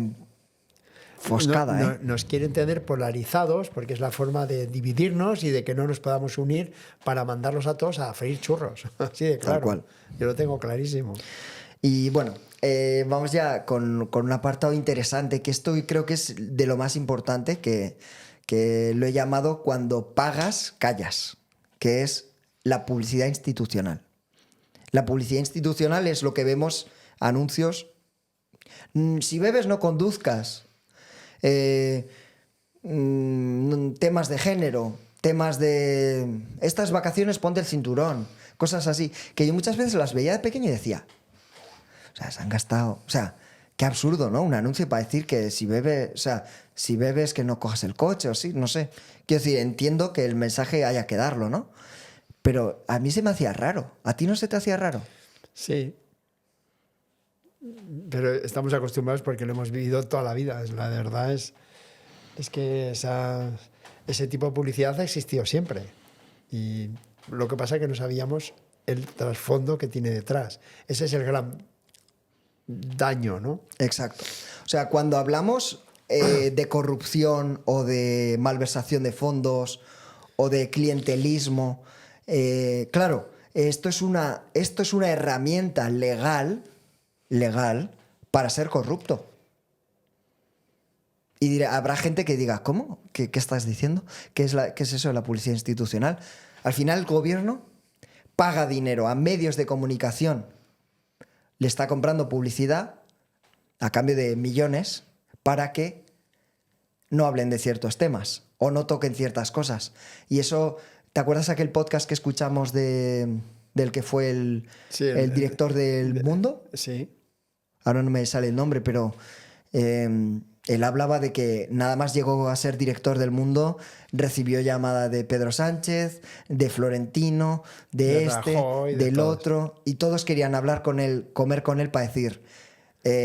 foscada, ¿eh? Nos quieren tener polarizados porque es la forma de dividirnos y de que no nos podamos unir para mandarlos a todos a freír churros. Así de claro. Tal cual. Yo lo tengo clarísimo. Y bueno, vamos ya con un apartado interesante, que esto creo que es de lo más importante, que lo he llamado cuando pagas, callas, que es la publicidad institucional. La publicidad institucional es lo que vemos, anuncios. Si bebes, no conduzcas. Temas de género, temas de estas vacaciones, ponte el cinturón, cosas así, que yo muchas veces las veía de pequeño y decía, o sea, se han gastado, o sea, qué absurdo, ¿no? Un anuncio para decir que si bebes, o sea, si bebes que no cojas el coche o sí, no sé. Quiero decir, entiendo que el mensaje haya que darlo, ¿no? Pero a mí se me hacía raro. ¿A ti no se te hacía raro? Sí. Pero estamos acostumbrados porque lo hemos vivido toda la vida. La verdad es que ese tipo de publicidad ha existido siempre. Y lo que pasa es que no sabíamos el trasfondo que tiene detrás. Ese es el gran daño, ¿no? Exacto. O sea, cuando hablamos de corrupción o de malversación de fondos o de clientelismo, claro, esto es una herramienta legal para ser corrupto. Y habrá gente que diga, ¿cómo? ¿Qué estás diciendo? ¿Qué es eso de la publicidad institucional? Al final el gobierno paga dinero a medios de comunicación, le está comprando publicidad a cambio de millones para que no hablen de ciertos temas o no toquen ciertas cosas. Y eso, ¿te acuerdas aquel podcast que escuchamos del que fue el director del Mundo? Sí. Ahora no me sale el nombre, pero él hablaba de que nada más llegó a ser director del Mundo, recibió llamada de Pedro Sánchez, de Florentino, de Rajoy, del todos. otro, y todos querían hablar con él, comer con él para decir,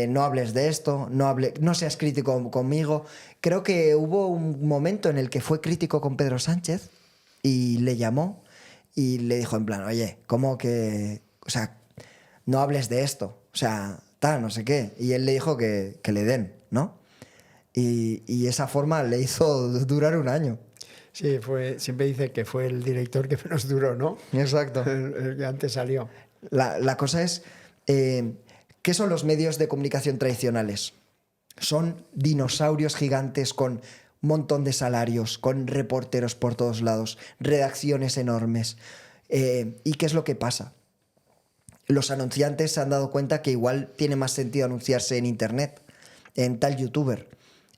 no hables de esto, no seas crítico conmigo. Creo que hubo un momento en el que fue crítico con Pedro Sánchez y le llamó y le dijo en plan, oye, ¿cómo que...? O sea, no hables de esto, o sea, tal, no sé qué. Y él le dijo que le den, ¿no? Y esa forma le hizo durar un año. Sí, siempre dice que fue el director que menos duró, ¿no? Exacto. El que antes salió. La cosa es, ¿qué son los medios de comunicación tradicionales? Son dinosaurios gigantes con un montón de salarios, con reporteros por todos lados, redacciones enormes. ¿Y qué es lo que pasa? Los anunciantes se han dado cuenta que igual tiene más sentido anunciarse en internet, en tal youtuber,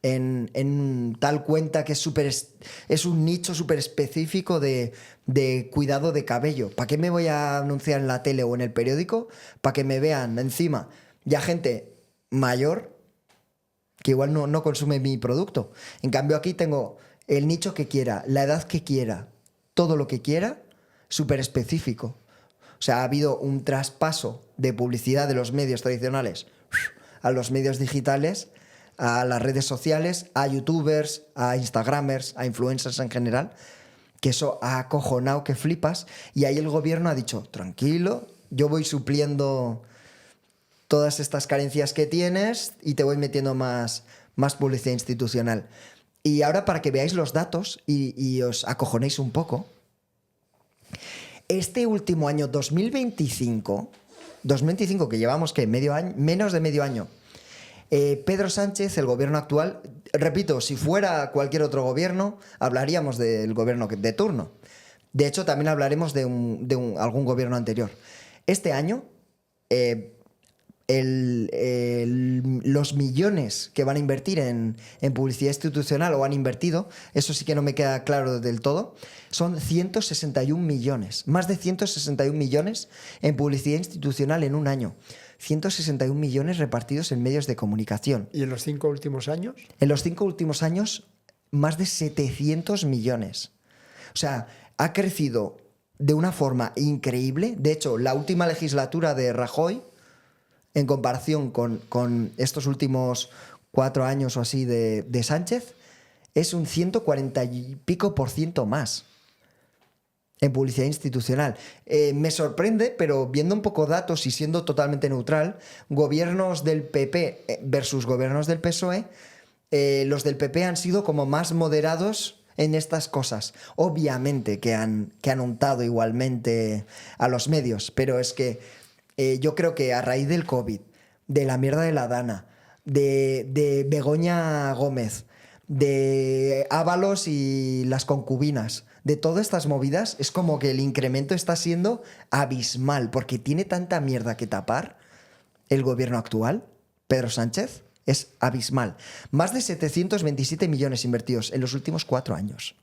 en tal cuenta que es un nicho súper específico de cuidado de cabello. ¿Para qué me voy a anunciar en la tele o en el periódico? Para que me vean encima ya gente mayor que igual no consume mi producto. En cambio aquí tengo el nicho que quiera, la edad que quiera, todo lo que quiera, súper específico. O sea, ha habido un traspaso de publicidad de los medios tradicionales a los medios digitales, a las redes sociales, a youtubers, a instagramers, a influencers en general, que eso ha acojonado que flipas. Y ahí el gobierno ha dicho, tranquilo, yo voy supliendo todas estas carencias que tienes y te voy metiendo más publicidad institucional. Y ahora, para que veáis los datos y os acojonéis un poco, este último año 2025 que llevamos menos de medio año, Pedro Sánchez, el gobierno actual, repito, si fuera cualquier otro gobierno, hablaríamos del gobierno de turno. De hecho, también hablaremos de algún gobierno anterior. Este año, los millones que van a invertir en publicidad institucional o han invertido, eso sí que no me queda claro del todo, son 161 millones, más de 161 millones en publicidad institucional en un año. 161 millones repartidos en medios de comunicación. ¿Y en los 5 últimos años? En los 5 últimos años, más de 700 millones. O sea, ha crecido de una forma increíble. De hecho, la última legislatura de Rajoy, en comparación con estos últimos 4 años o así de Sánchez, es un 140 y pico % más en publicidad institucional. Me sorprende, pero viendo un poco datos y siendo totalmente neutral, gobiernos del PP versus gobiernos del PSOE, los del PP han sido como más moderados en estas cosas. Obviamente que han untado igualmente a los medios, pero es que yo creo que a raíz del COVID, de la mierda de la Dana, de Begoña Gómez, de Ábalos y las concubinas, de todas estas movidas, es como que el incremento está siendo abismal, porque tiene tanta mierda que tapar el gobierno actual, Pedro Sánchez, es abismal. Más de 727 millones invertidos en los últimos 4 años.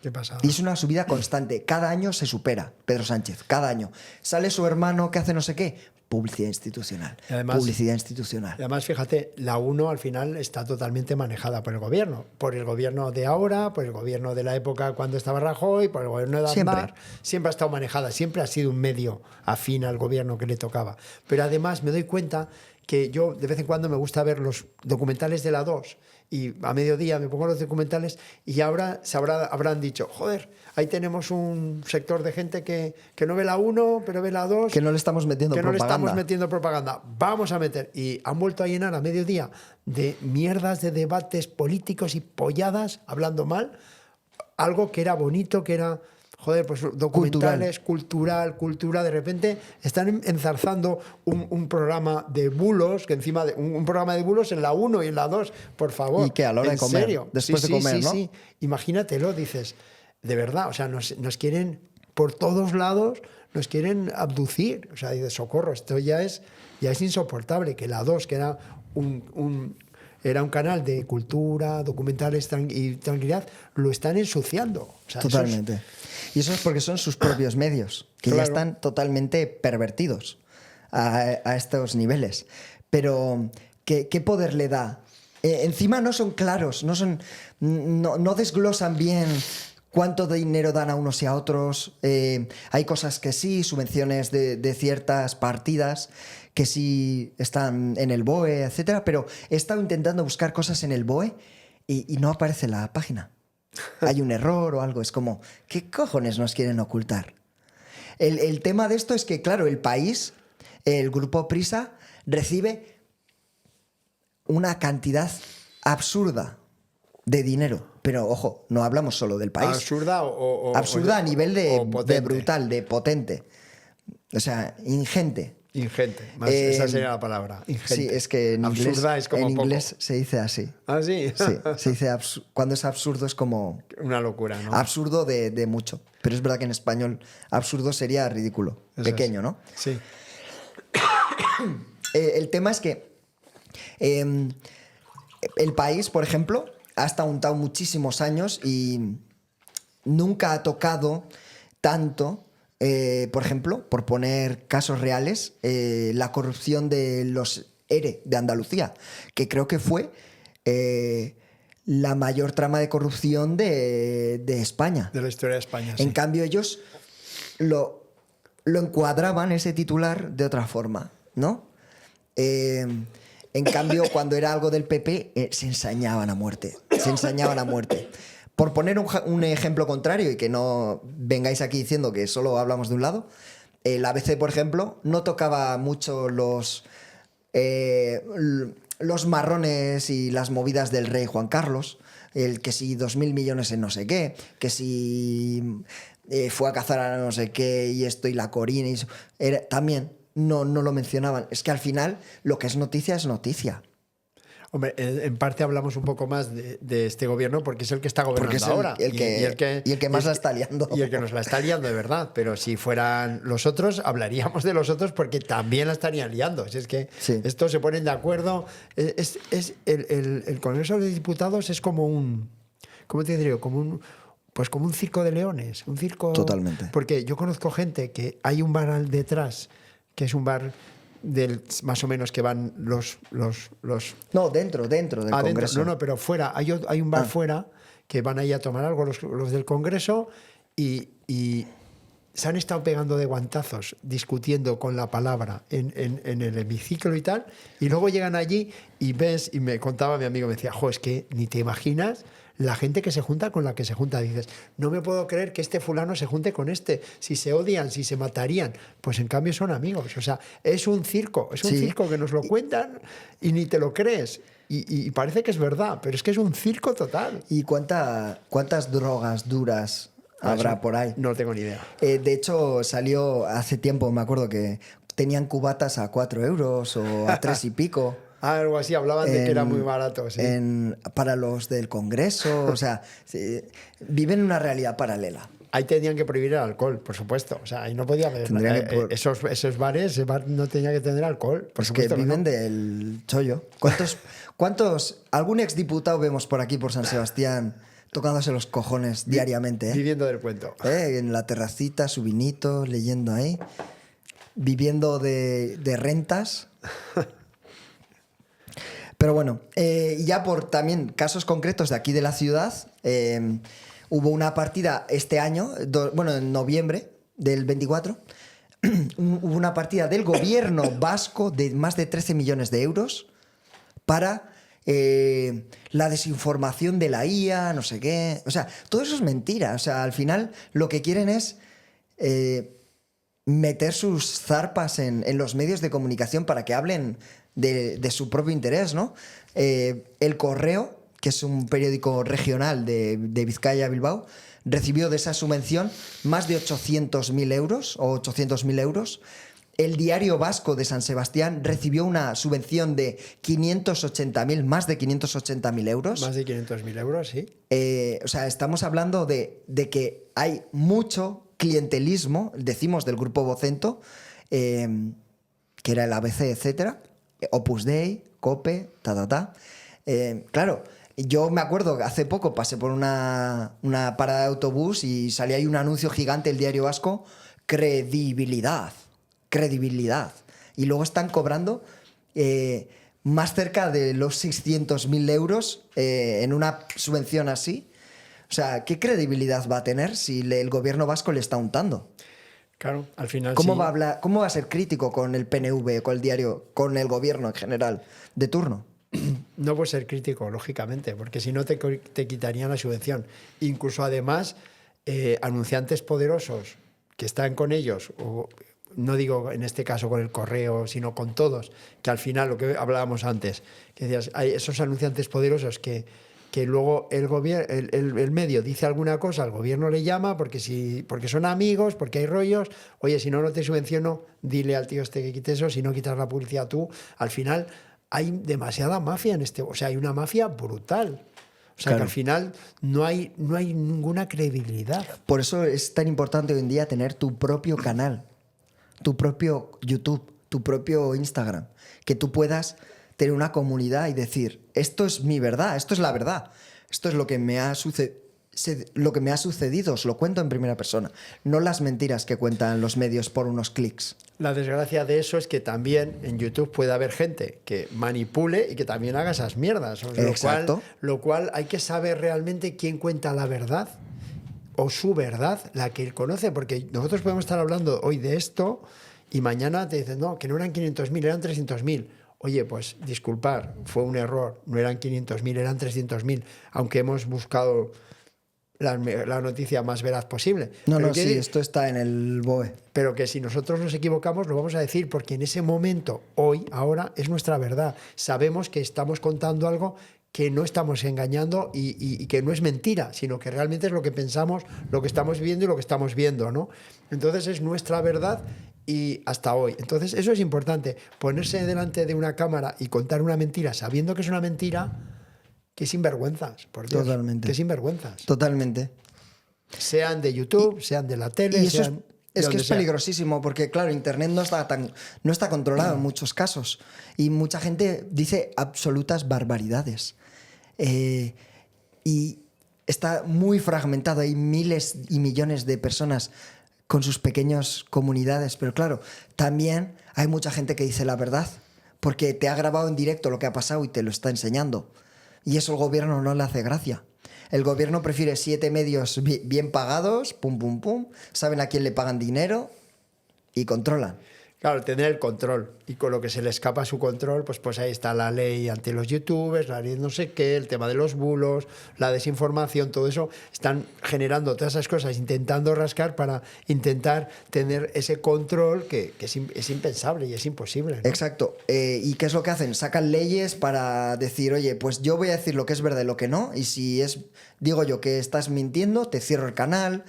¿Qué pasa? Y es una subida constante. Cada año se supera Pedro Sánchez, cada año. Sale su hermano que hace no sé qué. Publicidad institucional. Y además, publicidad institucional. Y además, fíjate, la 1 al final está totalmente manejada por el gobierno. Por el gobierno de ahora, por el gobierno de la época cuando estaba Rajoy, por el gobierno de Aznar. Siempre ha estado manejada, siempre ha sido un medio afín al gobierno que le tocaba. Pero además me doy cuenta que yo de vez en cuando me gusta ver los documentales de la 2 y a mediodía me pongo los documentales y ahora habrán dicho, joder, ahí tenemos un sector de gente que no ve la 1, pero ve la 2. Que no le estamos metiendo propaganda. Que no le estamos metiendo propaganda. Vamos a meter. Y han vuelto a llenar a mediodía de mierdas de debates políticos y polladas, hablando mal, algo que era bonito, que era... Joder, pues documentales, cultura, de repente están enzarzando un programa de bulos, que encima de un programa de bulos en la 1 y en la 2, por favor. Y que a la hora de comer, serio? después de comer, ¿no? Sí, imagínatelo, dices, de verdad, o sea, nos quieren por todos lados, nos quieren abducir, o sea, dices, socorro, esto ya es insoportable, que la 2, que era era un canal de cultura, documentales y tranquilidad, lo están ensuciando. O sea, totalmente. Y eso es porque son sus propios medios, que ya están totalmente pervertidos a estos niveles. Pero, ¿qué poder le da? Encima no son claros, no desglosan bien cuánto dinero dan a unos y a otros. Hay cosas que sí, subvenciones de ciertas partidas que sí están en el BOE, etcétera, pero he estado intentando buscar cosas en el BOE y no aparece la página. Hay un error o algo, es como, ¿qué cojones nos quieren ocultar? El tema de esto es que, claro, el país, el grupo Prisa, recibe una cantidad absurda de dinero. Pero, ojo, no hablamos solo del país. ¿Absurda absurda a nivel de brutal, de potente. O sea, ingente. Ingente, esa sería la palabra. Ingente. Sí, es que en absurda inglés, es como inglés se dice así. ¿Ah, sí? Sí, se dice cuando es absurdo es como... Una locura, ¿no? Absurdo de mucho. Pero es verdad que en español absurdo sería ridículo. Eso pequeño, es. ¿no? Sí. El tema es que el país, por ejemplo, ha estado untado muchísimos años y nunca ha tocado tanto... por ejemplo, por poner casos reales, la corrupción de los ERE de Andalucía, que creo que fue la mayor trama de corrupción de España. De la historia de España, sí. En cambio, ellos lo encuadraban, ese titular, de otra forma, ¿no? En cambio, cuando era algo del PP, se ensañaban a muerte. Se ensañaban a muerte. Por poner un ejemplo contrario y que no vengáis aquí diciendo que solo hablamos de un lado, el ABC, por ejemplo, no tocaba mucho los marrones y las movidas del rey Juan Carlos, el que si 2.000 millones en no sé qué, que si fue a cazar a no sé qué y esto y la Corina, y eso, también no lo mencionaban. Es que al final lo que es noticia es noticia. Hombre, en parte hablamos un poco más de este gobierno porque es el que está gobernando ahora. Y el que más la está liando. Y el que nos la está liando de verdad. Pero si fueran los otros, hablaríamos de los otros porque también la estarían liando. Si es que estos se ponen de acuerdo. El Congreso de Diputados es como un... ¿Cómo te diría? Como un circo de leones. Un circo... Totalmente. Porque yo conozco gente que hay un bar al detrás, que es un bar... más o menos que van los... No, dentro del Congreso. No, pero fuera. Hay un bar fuera que van ahí a tomar algo los del Congreso y se han estado pegando de guantazos, discutiendo con la palabra en el hemiciclo y tal, y luego llegan allí y ves, y me contaba mi amigo, me decía, es que ni te imaginas la gente que se junta con la que se junta. Dices, no me puedo creer que este fulano se junte con este, si se odian, si se matarían, pues en cambio son amigos. O sea, es un circo que nos lo cuentan y ni te lo crees. y parece que es verdad, pero es que es un circo total. ¿Y cuántas drogas duras habrá Eso por ahí? No tengo ni idea. De hecho, salió hace tiempo, me acuerdo que tenían cubatas a 4 euros o a 3 y pico. Algo así, hablaban de que era muy barato. Sí. Para los del Congreso, o sea, viven una realidad paralela. Ahí tenían que prohibir el alcohol, por supuesto. O sea, ahí no podía haber esos bares, ese bar no tenía que tener alcohol. Por supuesto que viven no. del chollo. ¿Algún exdiputado vemos por aquí, por San Sebastián, tocándose los cojones diariamente? Viviendo del cuento. En la terracita, su vinito, leyendo ahí, viviendo de rentas. Pero bueno, ya por también casos concretos de aquí de la ciudad, hubo una partida este año, en noviembre del 24, hubo una partida del gobierno vasco de más de 13 millones de euros para la desinformación de la IA, no sé qué. O sea, todo eso es mentira. O sea, al final lo que quieren es meter sus zarpas en los medios de comunicación para que hablen de su propio interés, ¿no? El Correo, que es un periódico regional de Vizcaya-Bilbao, recibió de esa subvención más de 800.000 euros o 800.000 euros. El Diario Vasco de San Sebastián recibió una subvención de 580.000, más de 580.000 euros. Más de 500.000 euros, sí. O sea, estamos hablando de que hay mucho clientelismo, decimos, del grupo Vocento, que era el ABC, etcétera, Opus Dei, COPE, claro, yo me acuerdo que hace poco pasé por una parada de autobús y salía ahí un anuncio gigante, el Diario Vasco, credibilidad. Y luego están cobrando más cerca de los 600.000 euros en una subvención así. O sea, ¿qué credibilidad va a tener si el gobierno vasco le está untando? Claro, al final ¿Cómo sí. va a hablar, cómo va a ser crítico con el PNV, con el diario, con el gobierno en general de turno? No puedes ser crítico, lógicamente, porque si no te quitarían la subvención. Incluso además, anunciantes poderosos que están con ellos, o no digo en este caso con el Correo, sino con todos, que al final, lo que hablábamos antes, que decías, hay esos anunciantes poderosos que luego el medio dice alguna cosa, el gobierno le llama porque son amigos, porque hay rollos. Oye, si no te subvenciono, dile al tío este que quite eso, si no quitas la publicidad tú. Al final hay demasiada mafia en o sea, hay una mafia brutal. O sea, claro, que al final no hay ninguna credibilidad. Por eso es tan importante hoy en día tener tu propio canal, tu propio YouTube, tu propio Instagram, que tú puedas tener una comunidad y decir, esto es mi verdad, esto es la verdad, esto es lo que me ha sucedido, os lo cuento en primera persona, no las mentiras que cuentan los medios por unos clics. La desgracia de eso es que también en YouTube puede haber gente que manipule y que también haga esas mierdas. Exacto. Lo cual hay que saber realmente quién cuenta la verdad o su verdad, la que él conoce, porque nosotros podemos estar hablando hoy de esto y mañana te dicen, no, que no eran 500.000, eran 300.000. Oye, pues disculpar, fue un error, no eran 500.000, eran 300.000, aunque hemos buscado la noticia más veraz posible. Sí, esto está en el BOE. Pero que si nosotros nos equivocamos lo vamos a decir, porque en ese momento, hoy, ahora, es nuestra verdad. Sabemos que estamos contando algo que no estamos engañando y que no es mentira, sino que realmente es lo que pensamos, lo que estamos viviendo y lo que estamos viendo, ¿no? Entonces es nuestra verdad y hasta hoy. Entonces eso es importante, ponerse delante de una cámara y contar una mentira sabiendo que es una mentira, que sinvergüenzas, por Dios. Totalmente. Que sinvergüenzas. Totalmente. Sean de YouTube, sean de la tele, y eso sean... Es que es peligrosísimo porque, claro, Internet no está controlado en muchos casos y mucha gente dice absolutas barbaridades. Y está muy fragmentado, hay miles y millones de personas con sus pequeñas comunidades, pero claro, también hay mucha gente que dice la verdad porque te ha grabado en directo lo que ha pasado y te lo está enseñando. Y eso el gobierno no le hace gracia. El gobierno prefiere 7 medios bien pagados, pum, pum, pum, saben a quién le pagan dinero y controlan. Claro, tener el control. Y con lo que se le escapa a su control, pues ahí está la ley ante los youtubers, la ley no sé qué, el tema de los bulos, la desinformación, todo eso. Están generando todas esas cosas, intentando rascar para intentar tener ese control que es impensable y es imposible, ¿no? Exacto. ¿Y qué es lo que hacen? Sacan leyes para decir, oye, pues yo voy a decir lo que es verdad y lo que no, y si digo yo que estás mintiendo, te cierro el canal,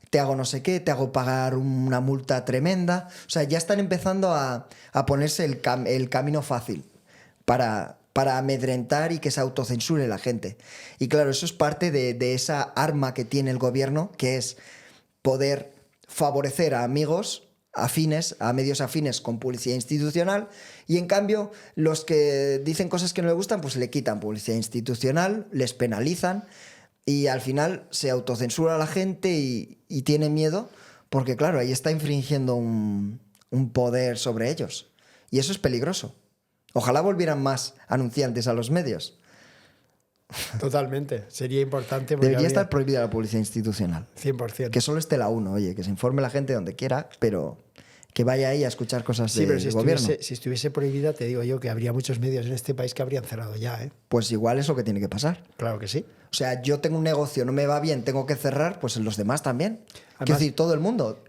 te hago no sé qué, te hago pagar una multa tremenda. O sea, ya están empezando a ponerse el camino fácil para amedrentar y que se autocensure la gente. Y claro, eso es parte de esa arma que tiene el gobierno, que es poder favorecer a amigos afines, a medios afines con publicidad institucional, y en cambio los que dicen cosas que no le gustan, pues le quitan publicidad institucional, les penalizan, y al final se autocensura a la gente y tiene miedo porque, claro, ahí está infringiendo un poder sobre ellos. Y eso es peligroso. Ojalá volvieran más anunciantes a los medios. Totalmente. Sería importante. Porque Debería estar prohibida la publicidad institucional. 100%. Que solo esté la 1, oye, que se informe la gente donde quiera, pero que vaya ahí a escuchar cosas Sí, pero del gobierno. Si estuviese prohibida, te digo yo que habría muchos medios en este país que habrían cerrado ya, ¿eh? Pues igual es lo que tiene que pasar. Claro que sí. O sea, yo tengo un negocio, no me va bien, tengo que cerrar, pues en los demás también. Además, Quiero decir, todo el mundo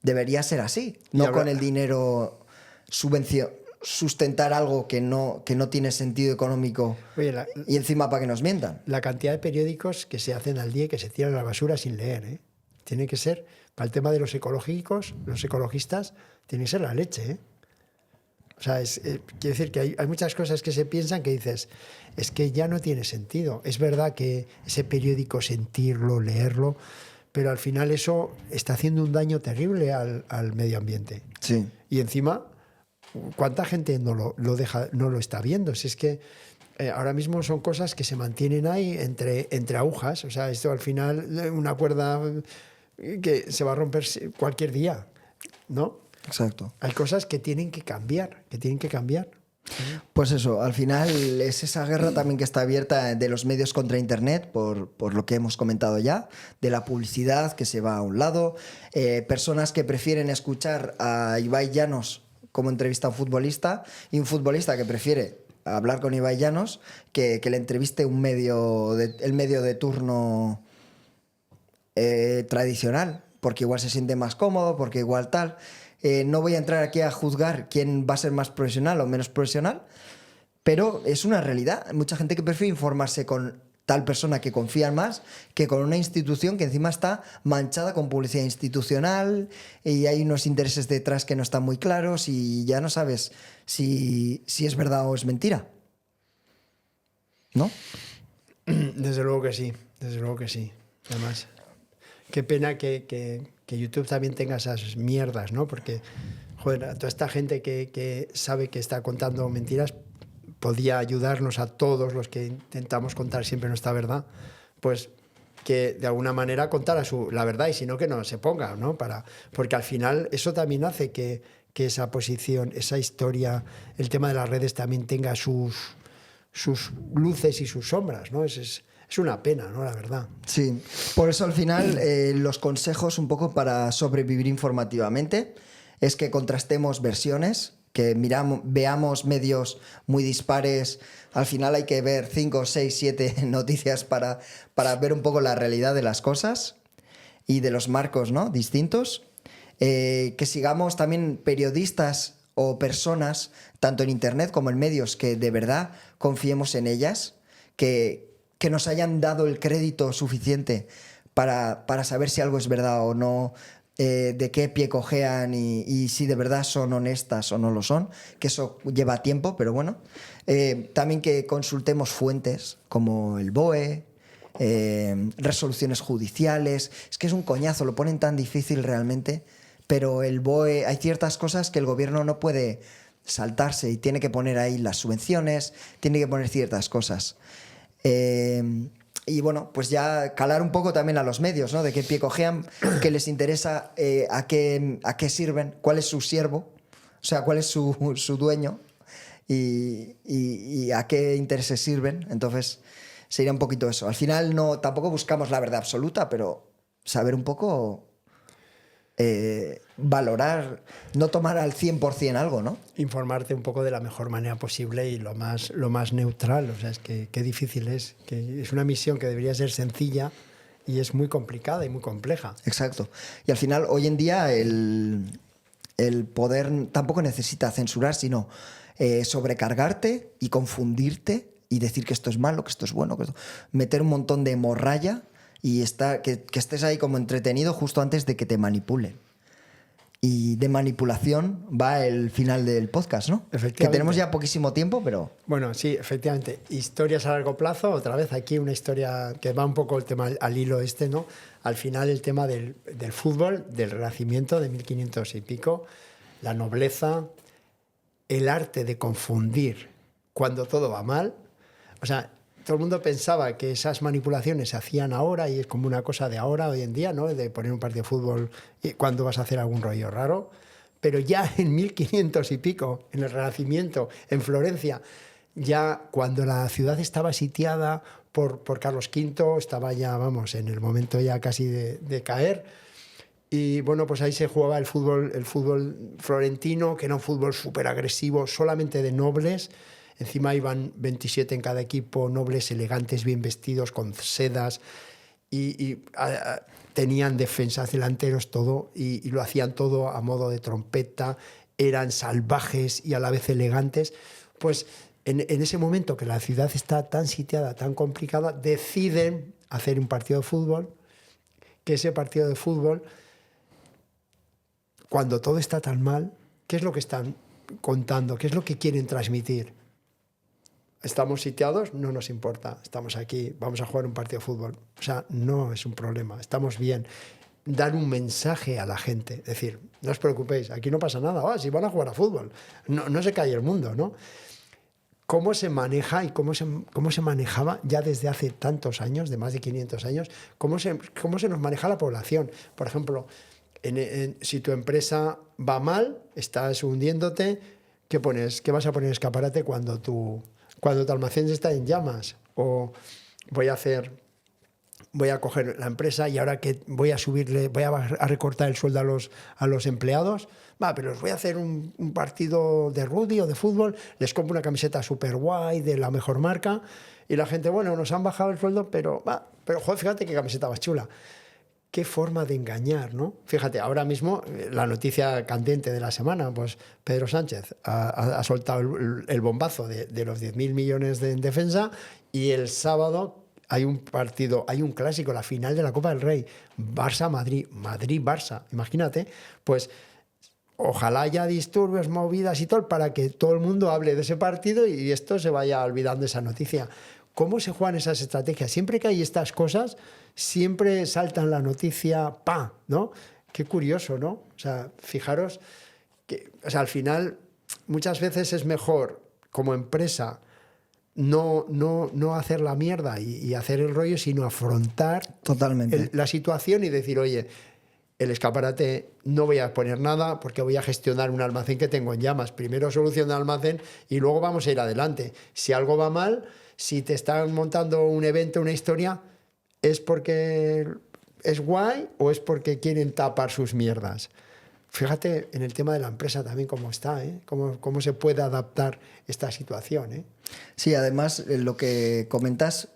debería ser así, no con el dinero sustentar algo que no tiene sentido económico. Oye, y encima para que nos mientan. La cantidad de periódicos que se hacen al día y que se tiran a la basura sin leer, ¿eh? Tiene que ser, para el tema de los ecológicos, los ecologistas, tiene que ser la leche, ¿eh? O sea, quiere decir que hay muchas cosas que se piensan que dices, es que ya no tiene sentido. Es verdad que ese periódico, sentirlo, leerlo, pero al final eso está haciendo un daño terrible al medio ambiente. Sí. Y encima, ¿cuánta gente no lo está viendo? Si es que ahora mismo son cosas que se mantienen ahí entre agujas. O sea, esto al final, una cuerda que se va a romper cualquier día, ¿no? Exacto. Hay cosas que tienen que cambiar, Pues eso, al final es esa guerra también que está abierta de los medios contra Internet, por lo que hemos comentado ya, de la publicidad que se va a un lado, personas que prefieren escuchar a Ibai Llanos como entrevista a un futbolista, y un futbolista que prefiere hablar con Ibai Llanos que le entreviste el medio de turno tradicional, porque igual se siente más cómodo, porque igual tal. No voy a entrar aquí a juzgar quién va a ser más profesional o menos profesional, pero es una realidad. Hay mucha gente que prefiere informarse con tal persona que confían más que con una institución que encima está manchada con publicidad institucional y hay unos intereses detrás que no están muy claros y ya no sabes si es verdad o es mentira. ¿No? Desde luego que sí, Además, qué pena que YouTube también tenga esas mierdas, ¿no? Porque, joder, toda esta gente que sabe que está contando mentiras podía ayudarnos a todos los que intentamos contar siempre nuestra verdad, pues que de alguna manera contara la verdad y si no que no se ponga, ¿no? Porque al final eso también hace que esa posición, esa historia, el tema de las redes también tenga sus luces y sus sombras, ¿no? Es una pena, ¿no? La verdad. Sí, por eso al final los consejos un poco para sobrevivir informativamente es que contrastemos versiones, que veamos medios muy dispares. Al final hay que ver 5, 6, 7 noticias para ver un poco la realidad de las cosas y de los marcos, ¿no? Distintos. Que sigamos también periodistas o personas, tanto en internet como en medios, que de verdad confiemos en ellas, que nos hayan dado el crédito suficiente para saber si algo es verdad o no, de qué pie cojean y si de verdad son honestas o no lo son, que eso lleva tiempo, pero bueno. También que consultemos fuentes como el BOE, resoluciones judiciales. Es que es un coñazo, lo ponen tan difícil realmente, pero el BOE, hay ciertas cosas que el gobierno no puede saltarse y tiene que poner ahí las subvenciones, tiene que poner ciertas cosas. Y bueno, pues ya calar un poco también a los medios, ¿no? De qué pie cojean, qué les interesa, a qué sirven, cuál es su siervo, o sea, cuál es su dueño y a qué intereses sirven. Entonces sería un poquito eso. Al final tampoco buscamos la verdad absoluta, pero saber un poco valorar, no tomar al 100% algo, ¿no? Informarte un poco de la mejor manera posible y lo más neutral. O sea, es que qué difícil es. Que es una misión que debería ser sencilla y es muy complicada y muy compleja. Exacto. Y al final, hoy en día, el poder tampoco necesita censurar, sino sobrecargarte y confundirte y decir que esto es malo, que esto es bueno, meter un montón de morralla y que estés ahí como entretenido justo antes de que te manipulen. Y de manipulación va el final del podcast, ¿no? Efectivamente. Que tenemos ya poquísimo tiempo, pero... Bueno, sí, efectivamente. Historias a largo plazo, otra vez aquí una historia que va un poco el tema al hilo ¿no? Al final el tema del fútbol, del Renacimiento de 1500 y pico, la nobleza, el arte de confundir cuando todo va mal. O sea, todo el mundo pensaba que esas manipulaciones se hacían ahora y es como una cosa de ahora, hoy en día, ¿no? De poner un partido de fútbol cuando vas a hacer algún rollo raro. Pero ya en 1500 y pico, en el Renacimiento, en Florencia, ya cuando la ciudad estaba sitiada por Carlos V, estaba ya, vamos, en el momento ya casi de caer. Y bueno, pues ahí se jugaba el fútbol florentino, que era un fútbol súper agresivo, solamente de nobles. Encima iban 27 en cada equipo, nobles, elegantes, bien vestidos, con sedas, y tenían defensas, delanteros, todo, y lo hacían todo a modo de trompeta, eran salvajes y a la vez elegantes. Pues en ese momento que la ciudad está tan sitiada, tan complicada, deciden hacer un partido de fútbol, que ese partido de fútbol, cuando todo está tan mal, ¿qué es lo que están contando? ¿Qué es lo que quieren transmitir? Estamos sitiados, no nos importa, estamos aquí, vamos a jugar un partido de fútbol. O sea, no es un problema, estamos bien. Dar un mensaje a la gente, decir, no os preocupéis, aquí no pasa nada, si van a jugar a fútbol, no se cae el mundo, ¿no? ¿Cómo se maneja y cómo se manejaba ya desde hace tantos años, de más de 500 años, cómo se nos maneja la población? Por ejemplo, si tu empresa va mal, estás hundiéndote, ¿qué pones? ¿Qué vas a poner en escaparate cuando tu almacén está en llamas? O voy a coger la empresa y ahora que voy a recortar el sueldo a los empleados, pero os voy a hacer un partido de rugby o de fútbol, les compro una camiseta súper guay de la mejor marca y la gente, bueno, nos han bajado el sueldo, pero joder, fíjate qué camiseta más chula. Qué forma de engañar, ¿no? Fíjate, ahora mismo la noticia candente de la semana, pues Pedro Sánchez ha soltado el bombazo de los 10.000 millones en defensa y el sábado hay un partido, hay un clásico, la final de la Copa del Rey, Barça-Madrid, Madrid-Barça, imagínate, pues ojalá haya disturbios, movidas y todo, para que todo el mundo hable de ese partido y esto se vaya olvidando esa noticia. ¿Cómo se juegan esas estrategias? Siempre que hay estas cosas, siempre saltan la noticia, ¡pam!, ¿no? Qué curioso, ¿no? O sea, fijaros que, o sea, al final muchas veces es mejor como empresa no hacer la mierda y hacer el rollo, sino afrontar totalmente la situación y decir, oye, el escaparate no voy a poner nada porque voy a gestionar un almacén que tengo en llamas. Primero soluciona el almacén y luego vamos a ir adelante. Si algo va mal, si te están montando un evento, una historia, ¿es porque es guay o es porque quieren tapar sus mierdas? Fíjate en el tema de la empresa también cómo está, ¿eh? Cómo se puede adaptar esta situación, ¿eh? Sí, además lo que comentas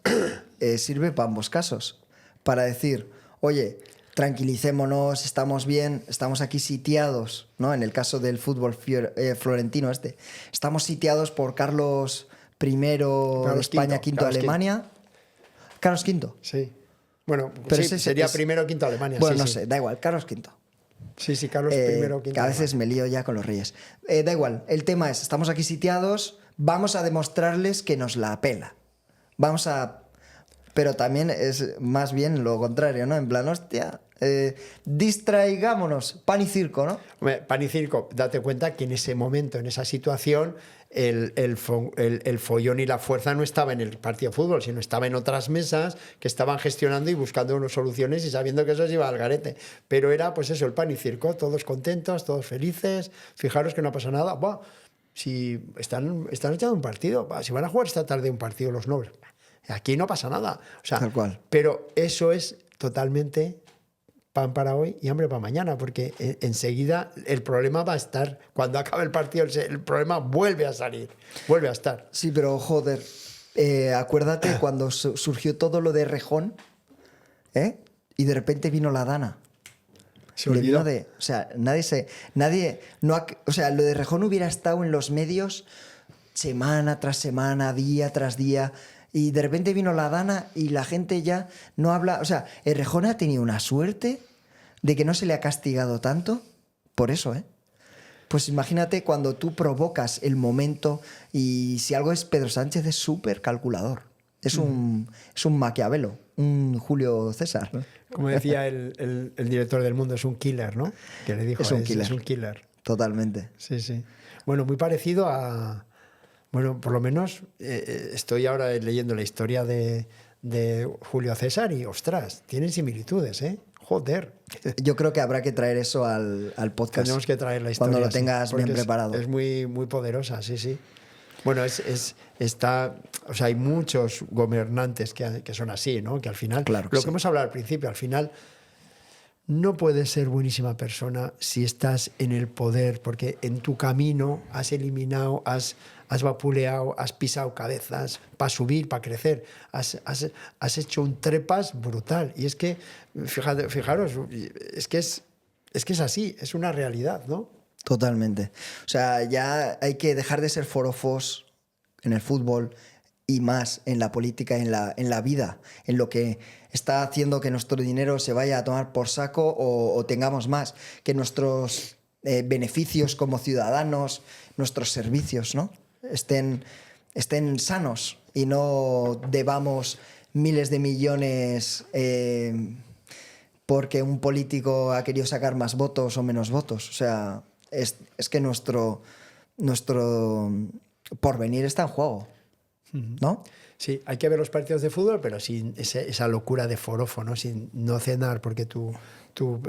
sirve para ambos casos. Para decir, oye, tranquilicémonos, estamos bien, estamos aquí sitiados, ¿no? En el caso del fútbol florentino estamos sitiados por Carlos I de España, V Alemania. Carlos V. Sí. Bueno, pero sí, sería primero o quinto Alemania. Bueno, sí, no sí. sé, da igual, Carlos V. Sí, Carlos I o quinto. Que a veces me lío ya con los reyes. Da igual, el tema es, estamos aquí sitiados, vamos a demostrarles que nos la pela. Pero también es más bien lo contrario, ¿no? En plan, hostia, distraigámonos, pan y circo, ¿no? Pan y circo, date cuenta que en ese momento, en esa situación, el follón y la fuerza no estaba en el partido de fútbol, sino estaba en otras mesas que estaban gestionando y buscando unas soluciones y sabiendo que eso se iba al garete. Pero era, pues eso, el pan y circo, todos contentos, todos felices. Fijaros que no pasa nada. Buah, si están echando un partido, si van a jugar esta tarde un partido los nobles, aquí no pasa nada. O sea, tal cual. Pero eso es totalmente pan para hoy y hambre para mañana, porque enseguida el problema va a estar, cuando acabe el partido, el problema vuelve a salir, vuelve a estar. Sí, pero joder, acuérdate cuando surgió todo lo de Rejón, ¿eh? Y de repente vino la Dana. Se Le olvidó. vino o sea, o sea, lo de Rejón hubiera estado en los medios semana tras semana, día tras día, y de repente vino la Dana y la gente ya no habla. O sea, Errejón ha tenido una suerte de que no se le ha castigado tanto por eso, ¿eh? Pues imagínate cuando tú provocas el momento, y si algo es Pedro Sánchez, es súper calculador. Es un Maquiavelo, un Julio César. Como decía el director del Mundo, es un killer, ¿no? Que le dijo, Es un killer. Es un killer. Totalmente. Sí, sí. Bueno, muy parecido a... Bueno, por lo menos estoy ahora leyendo la historia de Julio César y, ostras, tienen similitudes, ¿eh? Joder. Yo creo que habrá que traer eso al podcast. Tenemos que traer la historia. Cuando lo tengas sí, bien porque preparado. Es muy, muy poderosa, sí, sí. Bueno, está, o sea, hay muchos gobernantes que son así, ¿no? Que al final, Claro que lo sí. que hemos hablado al principio, al final no puedes ser buenísima persona si estás en el poder, porque en tu camino has eliminado, has vapuleado, has pisado cabezas para subir, para crecer, has hecho un trepas brutal. Y es que, fijaros, es que es así, es una realidad, ¿no? Totalmente. O sea, ya hay que dejar de ser forofos en el fútbol y más en la política, en la vida, en lo que está haciendo que nuestro dinero se vaya a tomar por saco o tengamos más, que nuestros beneficios como ciudadanos, nuestros servicios, ¿no? estén sanos y no debamos miles de millones porque un político ha querido sacar más votos o menos votos. O sea, es que nuestro porvenir está en juego, ¿no? Sí, hay que ver los partidos de fútbol, pero sin esa locura de forofo, ¿no? Sin no cenar porque tu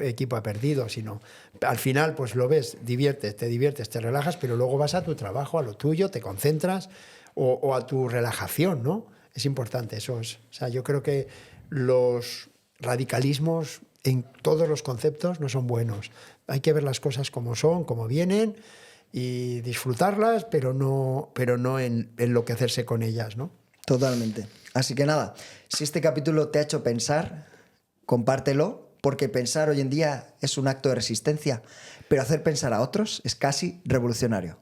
equipo ha perdido, sino al final pues lo ves, te diviertes, te relajas, pero luego vas a tu trabajo, a lo tuyo, te concentras o a tu relajación, ¿no? Es importante eso. O sea, yo creo que los radicalismos en todos los conceptos no son buenos. Hay que ver las cosas como son, como vienen y disfrutarlas, pero no enloquecerse con ellas, ¿no? Totalmente. Así que nada, si este capítulo te ha hecho pensar, compártelo, porque pensar hoy en día es un acto de resistencia, pero hacer pensar a otros es casi revolucionario.